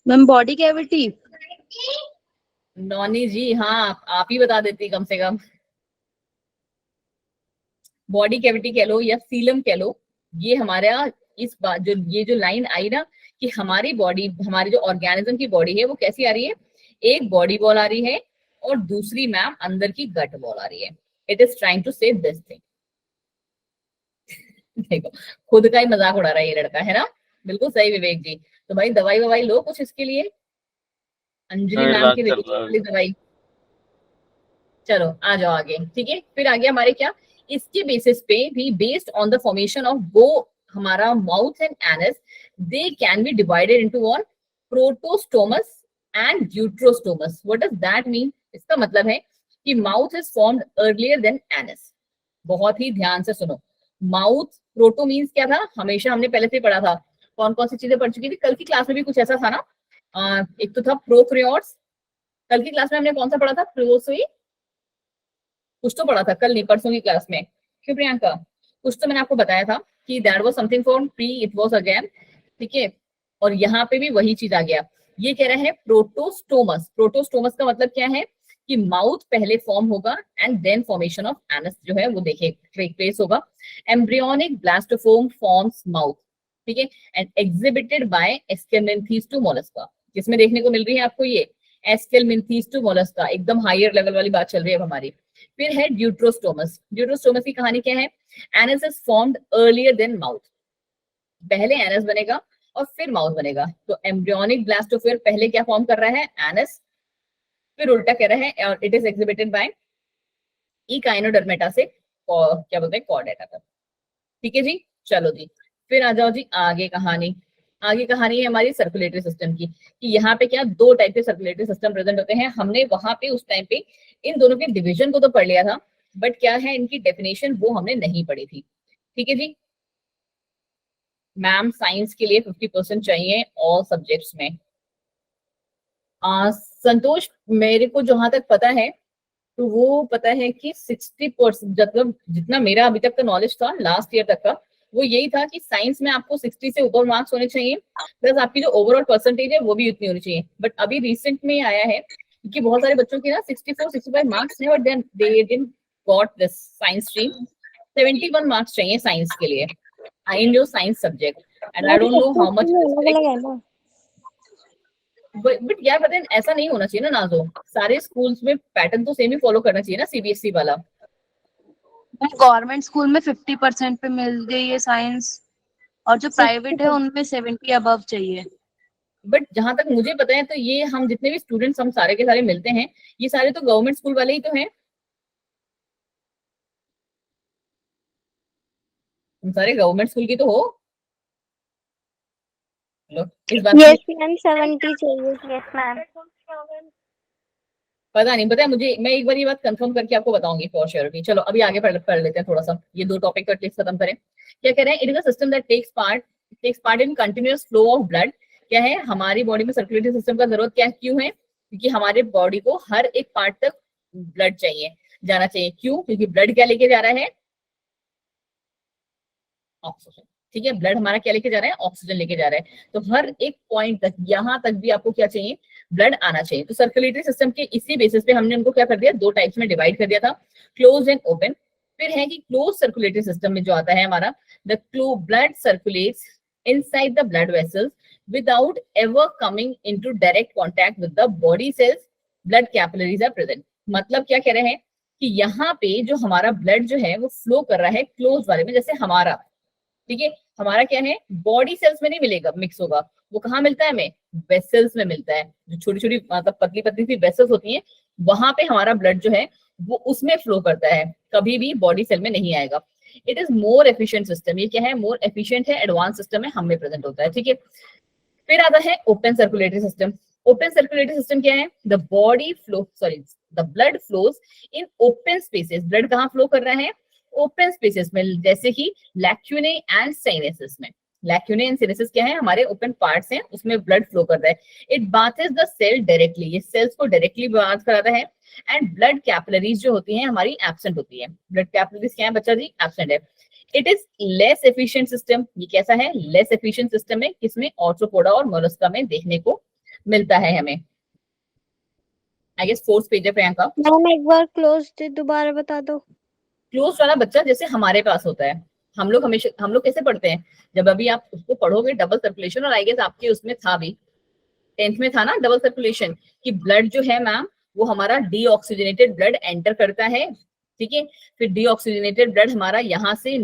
E: मैम बॉडी कैविटी।
A: नॉनी जी हाँ, आप ही बता देती कम से कम। बॉडी कैविटी कह लो या सीलम कह लो, ये हमारा इस बात जो ये जो लाइन आई ना कि हमारी बॉडी, हमारी जो ऑर्गेनिज्म की बॉडी है वो कैसी आ रही है? एक बॉडी वॉल आ रही है और दूसरी मैम अंदर की गट वॉल आ रही है। इट इज ट्राइंग टू से दिस थिंग। देखो खुद का ही मजाक उड़ा रहा है ये लड़का, है ना? बिल्कुल सही विवेक जी। तो भाई दवाई ववाई लो कुछ इसके लिए, अंजलि मैम की दवाई। चलो आ जाओ आगे। ठीक है, फिर आगे हमारे क्या, इसके बेसिस पे भी based on the formation of वो हमारा mouth and anus, they can be divided into one protostomes and deuterostomes. What does that mean? इसका मतलब है कि mouth is formed earlier than anus. बहुत ही ध्यान से सुनो, माउथ प्रोटो मीन्स क्या था? हमेशा हमने पहले से ही पढ़ा था, कौन कौन सी चीजें पढ़ चुकी थी कल की क्लास में भी कुछ ऐसा था ना। एक तो था प्रोकैरियोट्स, कल की क्लास में हमने कौन सा पढ़ा था? प्रोसोई, कुछ तो पढ़ा था कल, नहीं परसों की क्लास में। क्यों प्रियंका? कुछ तो मैंने आपको बताया था कि that was something for pre, it was again. ठीक है, और यहाँ पे भी वही चीज आ गया। ये कह रहा है प्रोटोस्टोमस। प्रोटोस्टोमस का मतलब क्या है कि माउथ पहले फॉर्म होगा and then formation of anus जो है वो देखिए टेक प्लेस होगा। Embryonic blastopore forms mouth. ठीक है, and exhibited by aschelminthes to mollusca. जिसमें देखने को मिल रही है आपको ये एस्केलमेंथीज टू मोलस्का, एकदम हायर लेवल वाली बात चल रही है अब हमारी। फिर है ड्यूट्रोस्टोमस। ड्यूट्रोस्टोमस की कहानी क्या है? Anus is formed earlier than mouth. पहले एनस बनेगा और फिर माउथ बनेगा। तो एम्ब्रियोनिक ब्लास्टोफोर पहले क्या फॉर्म कर रहा है? एनस। फिर उल्टा कह रहा है और it is exhibited bye Echinodermata से क्या बोलते हैं कॉर्डेटा तक। ठीक है जी, चलो जी फिर आ जाओ जी आगे कहानी। आगे कहानी है हमारी सर्कुलेटरी सिस्टम की, कि यहाँ पे क्या दो टाइप के सर्कुलेटरी सिस्टम प्रेजेंट होते हैं। हमने वहां पे उस टाइम पे इन दोनों के डिवीजन को तो पढ़ लिया था, बट क्या है इनकी डेफिनेशन वो हमने नहीं पढ़ी थी। ठीक है जी, मैम साइंस के लिए 50% चाहिए ऑल सब्जेक्ट्स में। संतोष, मेरे को जहां तक पता है तो वो पता है कि 60%, मतलब जितना मेरा अभी तक का नॉलेज था लास्ट ईयर तक का, वो यही था कि साइंस में आपको 60 से ऊपर मार्क्स होने चाहिए, प्लस आपकी जो ओवरऑल परसेंटेज है वो भी उतनी होनी चाहिए। बट अभी रिसेंट में आया है कि बहुत सारे बच्चों की ना 64-65 मार्क्स है, but then they didn't got this science stream. 71 marks चाहिए साइंस के लिए in your science subject, and I don't know how much
B: अलग है ना।
A: बट यार पता है ऐसा नहीं होना चाहिए ना नाजो, सारे स्कूल्स में पैटर्न तो सेम ही फॉलो करना चाहिए ना, सीबीएसई वाला।
E: गवर्नमेंट स्कूल में 50% पे मिल गई है साइंस, और जो प्राइवेट है उनमें 70 अबव चाहिए।
A: बट जहां तक मुझे पता है तो ये हम जितने भी स्टूडेंट्स हम सारे के सारे मिलते हैं, ये सारे तो गवर्नमेंट स्कूल वाले ही तो हैं, तुम सारे गवर्नमेंट स्कूल की तो हो। लो, इस बात
B: यस
A: की
B: मैम 70 चाहिए। Yes ma'am.
A: पता नहीं, पता है मुझे, मैं एक बार ये बात कंफर्म करके आपको बताऊंगी फॉर श्योरिटी। चलो अभी आगे पढ़ लेते हैं थोड़ा सा, ये 2 टॉपिक का टेक्स्ट खत्म करें। क्या कह रहे हैं, it is a system that takes part in continuous flow of blood. क्या है, हमारी बॉडी में सर्कुलेटरी सिस्टम का जरूरत क्या क्यों है, क्योंकि हमारे बॉडी को हर एक पार्ट तक ब्लड चाहिए, जाना चाहिए। क्यों, क्योंकि ब्लड क्या लेके जा रहा है, ऑक्सीजन। ठीक है, ब्लड हमारा क्या लेके जा रहा है, ऑक्सीजन लेके जा रहा है। तो हर एक पॉइंट तक, यहां तक भी आपको क्या चाहिए, ब्लड आना चाहिए। तो सर्कुलेटरी सिस्टम के इसी बेसिस पे हमने उनको क्या कर दिया, 2 टाइप्स में डिवाइड कर दिया था, क्लोज एंड ओपन। फिर है कि क्लोज सर्कुलेटरी सिस्टम में जो आता है हमारा, the blood circulates inside the blood vessels without ever coming into direct contact with the body cells, blood capillaries are present. मतलब क्या कह रहे हैं कि यहाँ पे जो हमारा ब्लड जो है वो फ्लो कर रहा है क्लोज वाले में, जैसे हमारा, ठीक है, हमारा क्या है, बॉडी सेल्स में नहीं मिलेगा, मिक्स होगा, वो कहाँ मिलता है हमें, वेसल्स में मिलता है। जो छोटी छोटी मतलब पतली पतली सी वेसल्स होती हैं, वहां पे हमारा ब्लड जो है वो उसमें फ्लो करता है, कभी भी बॉडी सेल में नहीं आएगा। It is more efficient system, ये क्या है, मोर एफिशिएंट है, एडवांस सिस्टम है, हम में प्रेजेंट होता है। ठीक है, फिर आता है open circulatory system. Open circulatory system क्या है, the blood flows in open spaces. Blood कहाँ फ्लो कर रहा है, ओपन स्पेसेस में, जैसे कि लैक्यूने एंड साइनेसिस में। लैक्यूने एंड साइनेसिस क्या है, हमारे ओपन पार्ट्स हैं, उसमें ब्लड फ्लो करता है। इट बाथेस द सेल डायरेक्टली, ये सेल्स को डायरेक्टली बाथ कराता है। एंड ब्लड कैपिलरीज जो होती हैं हमारी एब्सेंट होती है। ब्लड कैपिलरीज क्या है बच्चा जी, एब्सेंट है। It is less efficient system, ये कैसा है, लेस एफिशिएंट सिस्टम है, किसमें, ऑर्थ्रोपोडा और मोलस्का में देखने को मिलता है हमें। आई गेस 4th पेज है प्रियंका।
B: मैम एक बार क्लोज दोबारा बता दो।
A: क्लोज वाला बच्चा जैसे हमारे पास होता है, हम लोग हमेशा, हम लोग कैसे पढ़ते हैं, जब अभी आप उसको पढ़ोगे डबल सर्कुलेशन, और आई गेस आपके उसमें था भी, 10th में था ना डबल सर्कुलेशन, कि ब्लड जो है मैम वो हमारा डीऑक्सीजनेटेड ब्लड एंटर करता है। ठीक है, फिर डीऑक्सीजनेटेड ब्लड हमारा यहाँ से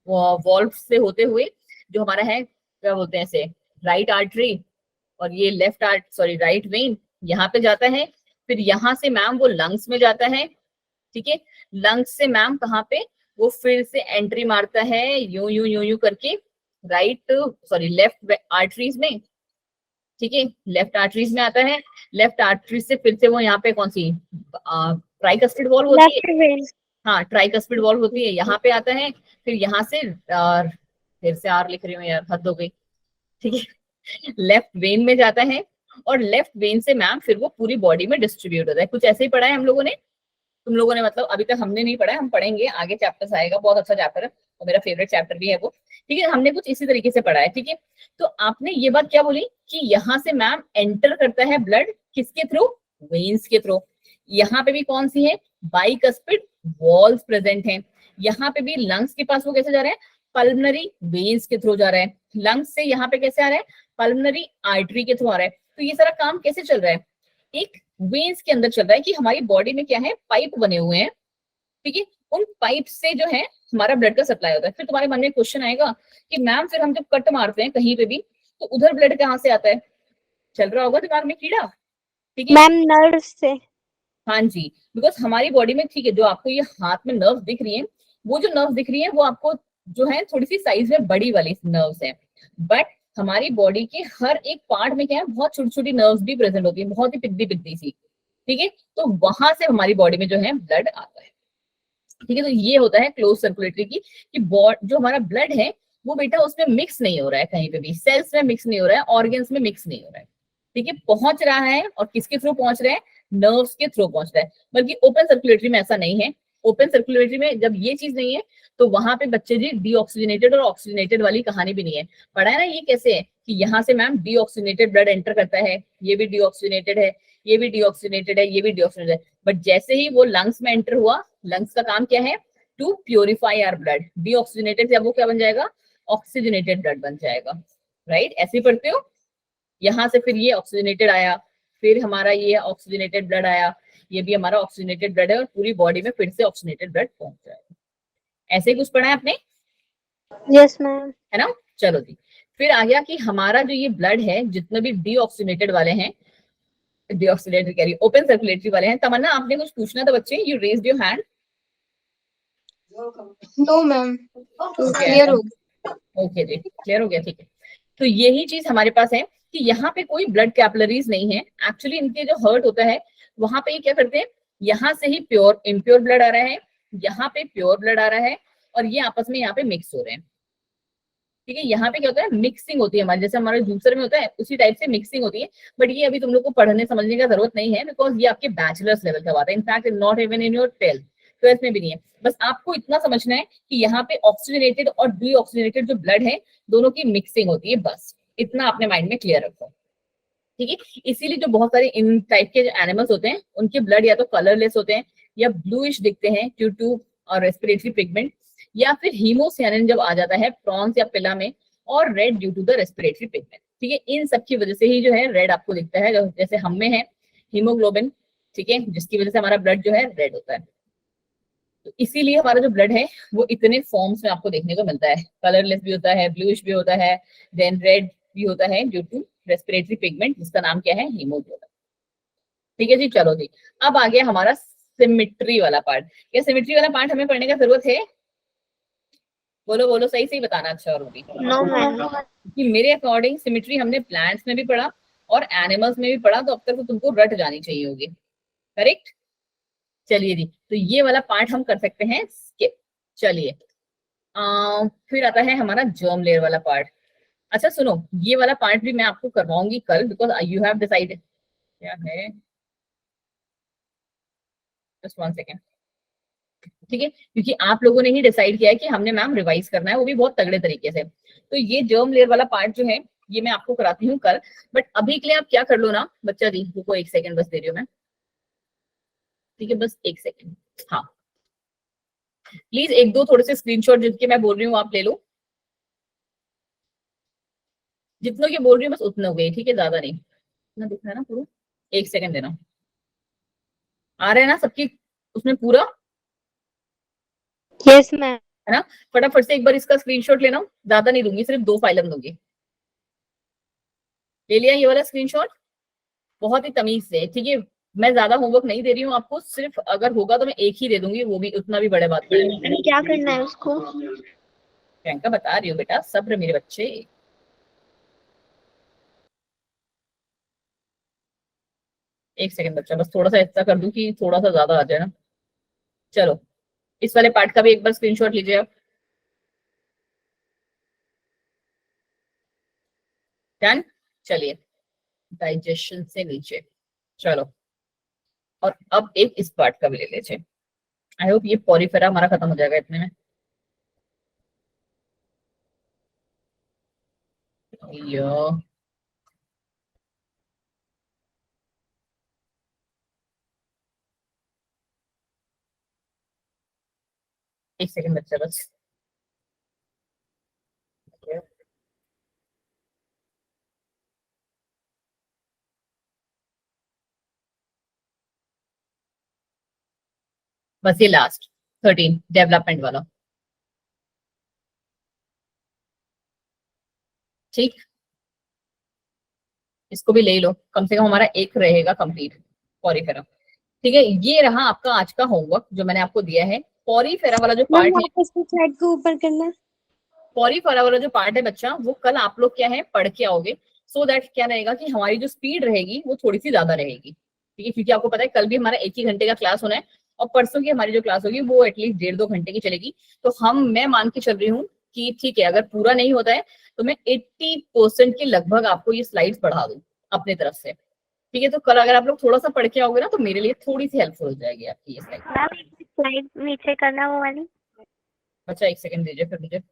A: वॉल्व से होते हुए, जो हमारा है क्या बोलते हैं इसे, राइट आर्टरी, और ये राइट वेन यहाँ पे जाता है। फिर यहाँ से मैम वो लंग्स में जाता है। ठीक है, लंग्स से मैम कहाँ पे, वो फिर से एंट्री मारता है यूं यूं यूं यूं करके लेफ्ट आर्टरीज में। ठीक है, लेफ्ट आर्टरीज में आता है, लेफ्ट आर्टरीज से फिर से वो यहाँ पे कौन सी ट्राइकस्पिड वॉल्व होती है,
B: लेफ्ट वेन।
A: हाँ ट्राइकस्पिड वॉल्व होती है, यहाँ पे आता है। फिर यहाँ से फिर से आर लिख रही हूँ यार, हद हो गई। ठीक है, लेफ्ट वेन में जाता है, और लेफ्ट वेन से मैम फिर वो पूरी बॉडी में डिस्ट्रीब्यूट होता है। कुछ ऐसे ही पढ़ा है हम लोगों ने, तुम लोगों ने मतलब अभी तक हमने नहीं पढ़ा है, हम पढ़ेंगे आगे, चैप्टर्स आएगा, बहुत अच्छा चैप्टर है और मेरा फेवरेट चैप्टर भी है वो। ठीक है, हमने कुछ इसी तरीके से पढ़ा है। ठीक है, तो आपने ये बात क्या बोली कि यहाँ से मैम एंटर करता है ब्लड किसके थ्रू, वेन्स के थ्रू। यहाँ पे भी कौन सी है, बाइकस्पिड वॉल्स प्रेजेंट है। यहाँ पे भी लंग्स के पास वो कैसे जा रहा है, पल्मनरी वेन्स के थ्रू जा रहा है। लंग्स से यहाँ पे कैसे आ रहा है, पल्मनरी आर्टरी के थ्रू आ रहा है। तो ये सारा काम कैसे चल रहा है, एक वेन्स के अंदर चल रहा है, कि हमारी बॉडी में क्या है, पाइप बने हुए हैं। ठीक है, उन पाइप से जो है हमारा ब्लड का सप्लाई होता है। फिर तुम्हारे मन में क्वेश्चन आएगा कि मैम फिर हम जब कट मारते हैं कहीं पे भी, तो उधर ब्लड कहाँ से आता है, चल रहा होगा दिमाग में कीड़ा। ठीक है
B: मैम नर्व से।
A: हाँ जी, बिकॉज हमारी बॉडी में, ठीक है, जो आपको ये हाथ में नर्व दिख रही है, वो जो नर्व दिख रही है वो आपको जो है थोड़ी सी साइज में बड़ी वाली नर्व्स है, बट हमारी बॉडी के हर एक पार्ट में क्या है, बहुत छोटी छोटी नर्व्स भी प्रेजेंट होती है, बहुत ही पिद्दी पिद्दी सी। ठीक है, तो वहां से हमारी बॉडी में जो है ब्लड आता है। ठीक है, तो ये होता है क्लोज सर्कुलेटरी की, कि जो हमारा ब्लड है वो बेटा उसमें मिक्स नहीं हो रहा है, कहीं पे भी सेल्स में मिक्स नहीं हो रहा है, ऑर्गन्स में मिक्स नहीं हो रहा है। ठीक है, पहुंच रहा है और किसके थ्रू पहुंच रहा है, नर्व्स के थ्रू पहुंच रहा है। बल्कि ओपन सर्कुलेटरी में ऐसा नहीं है। ओपन सर्कुलेटरी में जब ये चीज नहीं है तो वहां पे बच्चे जी डीऑक्सीजनेटेड और ऑक्सीजनेटेड वाली कहानी भी नहीं है। पढ़ा है ना ये कैसे है कि यहाँ से मैम डीऑक्सीजनेटेड ब्लड एंटर करता है, ये भी डीऑक्सीजनेटेड है, ये भी डीऑक्सीजनेटेड है, ये भी डीऑक्सीजनेटेड है, बट जैसे ही वो लंग्स में एंटर हुआ, लंग्स का काम क्या है, to purify our blood. Deoxygenated से अब वो क्या बन जाएगा, ऑक्सीजनेटेड ब्लड बन जाएगा, राइट? ऐसे ही पढ़ते हो। यहाँ से फिर ये ऑक्सीजनेटेड आया, फिर हमारा ये ऑक्सीजनेटेड ब्लड आया, ये भी हमारा ऑक्सीजनेटेड ब्लड है और पूरी बॉडी में फिर से ऑक्सीजनेटेड ब्लड पहुंच जाएगा। ऐसे ही कुछ पढ़ा है आपने,
B: यस मैम।
A: है ना? चलो जी, फिर आ गया कि हमारा जो ये ब्लड है जितने भी डीऑक्सीजनेटेड वाले हैं, डीऑक्सीजनेटेड कह रही ओपन सर्कुलेटरी वाले हैं। तमन्ना आपने कुछ पूछना था बच्चे, you raised your hand.
F: No ma'am, clear हो गया।
A: ओके जी, क्लियर हो गया, ठीक है। तो यही चीज हमारे पास है कि यहाँ पे कोई ब्लड कैपिलरीज नहीं है। एक्चुअली इनके जो हर्ट होता है वहां पे ये क्या करते हैं, यहाँ से ही प्योर इम्प्योर ब्लड आ रहा है, यहाँ पे प्योर ब्लड आ रहा है और ये आपस में यहाँ पे मिक्स हो रहे हैं। ठीक है, यहाँ पे क्या होता है, मिक्सिंग होती है हमारे, जैसे हमारे जूसर में होता है उसी टाइप से मिक्सिंग होती है। बट ये अभी तुम लोग को पढ़ने समझने का जरूरत नहीं है, बिकॉज ये आपके बैचलर्स लेवल का बात है। In fact not even in your twelfth में भी नहीं है। बस आपको इतना समझना है कि यहाँ पे ऑक्सीजनेटेड और डीऑक्सीजनेटेड जो ब्लड है दोनों की मिक्सिंग होती है, बस इतना अपने माइंड में क्लियर रखो। ठीक है, इसीलिए जो बहुत सारे इन टाइप के जो एनिमल्स होते हैं उनके ब्लड या तो कलरलेस होते हैं या ब्लूइश दिखते हैं ड्यू टू रेस्पिरेटरी पिगमेंट, या फिर हीमोसियानिन जब आ जाता है प्रॉन्स या पिला में, और red due to the respiratory pigment. ठीक है, इन सब की वजह से ही जो है रेड आपको दिखता है। जैसे हम में है हीमोग्लोबिन, ठीक है, जिसकी वजह से हमारा ब्लड जो है रेड होता है। तो इसीलिए हमारा जो ब्लड है वो इतने फॉर्म्स में आपको देखने को मिलता है, कलरलेस भी होता है, ब्लूइश भी होता है, देन रेड भी होता है ड्यू टू रेस्पिरेटरी पिगमेंट, जिसका नाम क्या है, हीमोग्लोबिन। ठीक है जी, चलो जी, अब आ गया हमारा सिमेट्री वाला पार्ट। क्या सिमेट्री वाला पार्ट हमें पढ़ने का जरूरत है? बोलो बोलो, सही सही बताना, अच्छा और भी।
B: No ma'am.
A: कि मेरे अकॉर्डिंग सिमेट्री हमने प्लांट्स में भी पढ़ा और एनिमल्स में भी पढ़ा, तो अब तक तो तुमको रट जानी चाहिए होगी, करेक्ट? चलिए जी, तो ये वाला पार्ट हम कर सकते हैं स्किप। चलिए फिर आता है हमारा जर्म लेयर वाला पार्ट। अच्छा सुनो, ये वाला पार्ट भी मैं आपको करवाऊंगी कल, बिकॉज यू हैव डिसाइडेड। क्या है, जस्ट 1 सेकेंड। ठीक है, क्योंकि आप लोगों ने ही डिसाइड किया है कि हमने मैम रिवाइज करना है, वो भी बहुत तगड़े तरीके से। तो ये जर्म लेयर वाला पार्ट जो है ये मैं आपको कराती हूँ कल। बट अभी के लिए आप क्या कर लो ना बच्चा जी, रुको 1 सेकेंड बस दे रही हूँ मैं। ठीक है, बस 1 सेकेंड। हाँ प्लीज 1-2 थोड़े से स्क्रीनशॉट जिनके मैं बोल रही हूँ आप ले लो, जितनों के बोल रही हूँ बस उतने गए, ठीक है, ज्यादा नहीं। इतना दिख रहा है ना पूरा? 1 सेकेंड देना, आ रहे हैं ना सबकी उसमें पूरा?
B: Yes ma'am.
A: है ना? फटाफट से एक बार इसका स्क्रीनशॉट लेना, ज्यादा नहीं दूंगी, सिर्फ 2 फाइल दूंगी। ले लिया ये वाला स्क्रीनशॉट? बहुत ही तमीज से, ठीक है, मैं ज्यादा होमवर्क नहीं दे रही हूँ आपको, सिर्फ अगर होगा तो मैं एक ही दे दूंगी, वो भी उतना भी बड़े बात नहीं है।
B: क्या करना है उसको?
A: प्रियंका बता रही हूँ बेटा, सब्र मेरे बच्चे। एक सेकंड बच्चा, बस थोड़ा सा ऐसा कर दूं कि थोड़ा सा ज्यादा आ जाए ना। चलो इस वाले पार्ट का भी एक बार स्क्रीनशॉट लीजिए आप। डन, चलिए डाइजेशन से नीचे चलो, और अब एक इस पार्ट का भी ले लीजिए। आई होप ये पॉलीफेरा हमारा खत्म हो जाएगा इतने में। यो एक सेकंड बच्चा बस। बस ये लास्ट 13 डेवलपमेंट वाला, ठीक, इसको भी ले लो, कम से कम हमारा एक रहेगा कंप्लीट पॉरीफेरा। ठीक है, ये रहा आपका आज का होमवर्क जो मैंने आपको दिया है। पॉरीफेरा वाला जो पार्ट है,
B: इसको चैट को ऊपर करना है।
A: पॉलीफेरा वाला जो पार्ट है बच्चा, वो कल आप लोग क्या है पढ़ के आओगे, सो दैट क्या रहेगा कि हमारी जो स्पीड रहेगी वो थोड़ी सी ज्यादा रहेगी। ठीक है, क्योंकि आपको पता है कल भी हमारा 1 ही घंटे का क्लास होना है और परसों की हमारी जो क्लास होगी वो एटलीस्ट 1.5-2 घंटे की चलेगी। तो मैं मान के चल रही हूँ कि ठीक है, अगर पूरा नहीं होता है तो मैं 80% के लगभग आपको ये स्लाइड्स पढ़ा दूं। अपनी तरफ से। ठीक है, तो कल अगर आप लोग थोड़ा सा पढ़ के आओगे ना तो मेरे लिए थोड़ी सी हेल्पफुल हो जाएगी आपकी ये स्लाइड।
B: मैम स्लाइड नीचे करना वो वाली।
A: अच्छा, एक सेकंड दीजिए फिर मुझे।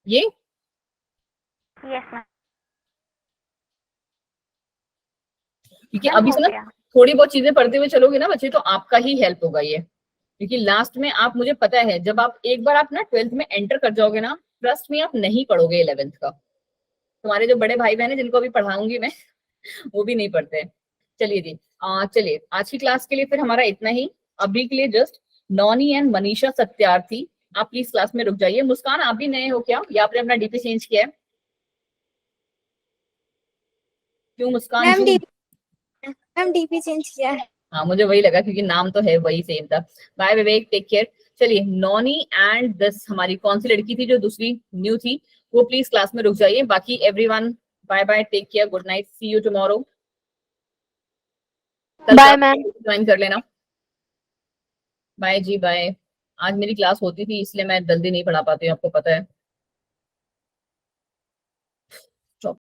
A: ये
B: यस मैम।
A: क्योंकि अभी से ना थोड़ी बहुत चीजें पढ़ते हुए चलोगे ना बच्चे तो आपका ही हेल्प होगा ये, क्योंकि लास्ट में आप, मुझे पता है जब आप एक बार आप ना 12th में एंटर कर जाओगे ना, ट्रस्ट में आप नहीं पढ़ोगे 11th का। तुम्हारे जो बड़े भाई बहन है जिनको अभी पढ़ाऊंगी मैं वो भी नहीं पढ़ते हैं। चलिए जी, चलिए आज की क्लास के लिए फिर हमारा इतना ही। अभी के लिए just Noni and Manisha Satyarthi आप प्लीज क्लास में रुक जाइए। मुस्कान आप भी नए हो क्या, या आपने अपना डीपी चेंज किया है? क्यों मुस्कान जी?
B: मैम डीपी चेंज किया है।
A: हाँ मुझे वही लगा क्योंकि नाम तो है वही सेम था। बाय विवेक, टेक केयर। चलिए नॉनी एंड दिस हमारी कौन सी लड़की थी जो दूसरी न्यू थी, वो प्लीज क्लास में रुक जाइए। बाकी everyone bye bye, take care, good night, see you tomorrow.
D: Bye ma'am.
A: Join कर लेना। बाय जी बाय। आज मेरी क्लास होती थी इसलिए मैं जल्दी नहीं पढ़ा पाती हूँ, आपको पता है।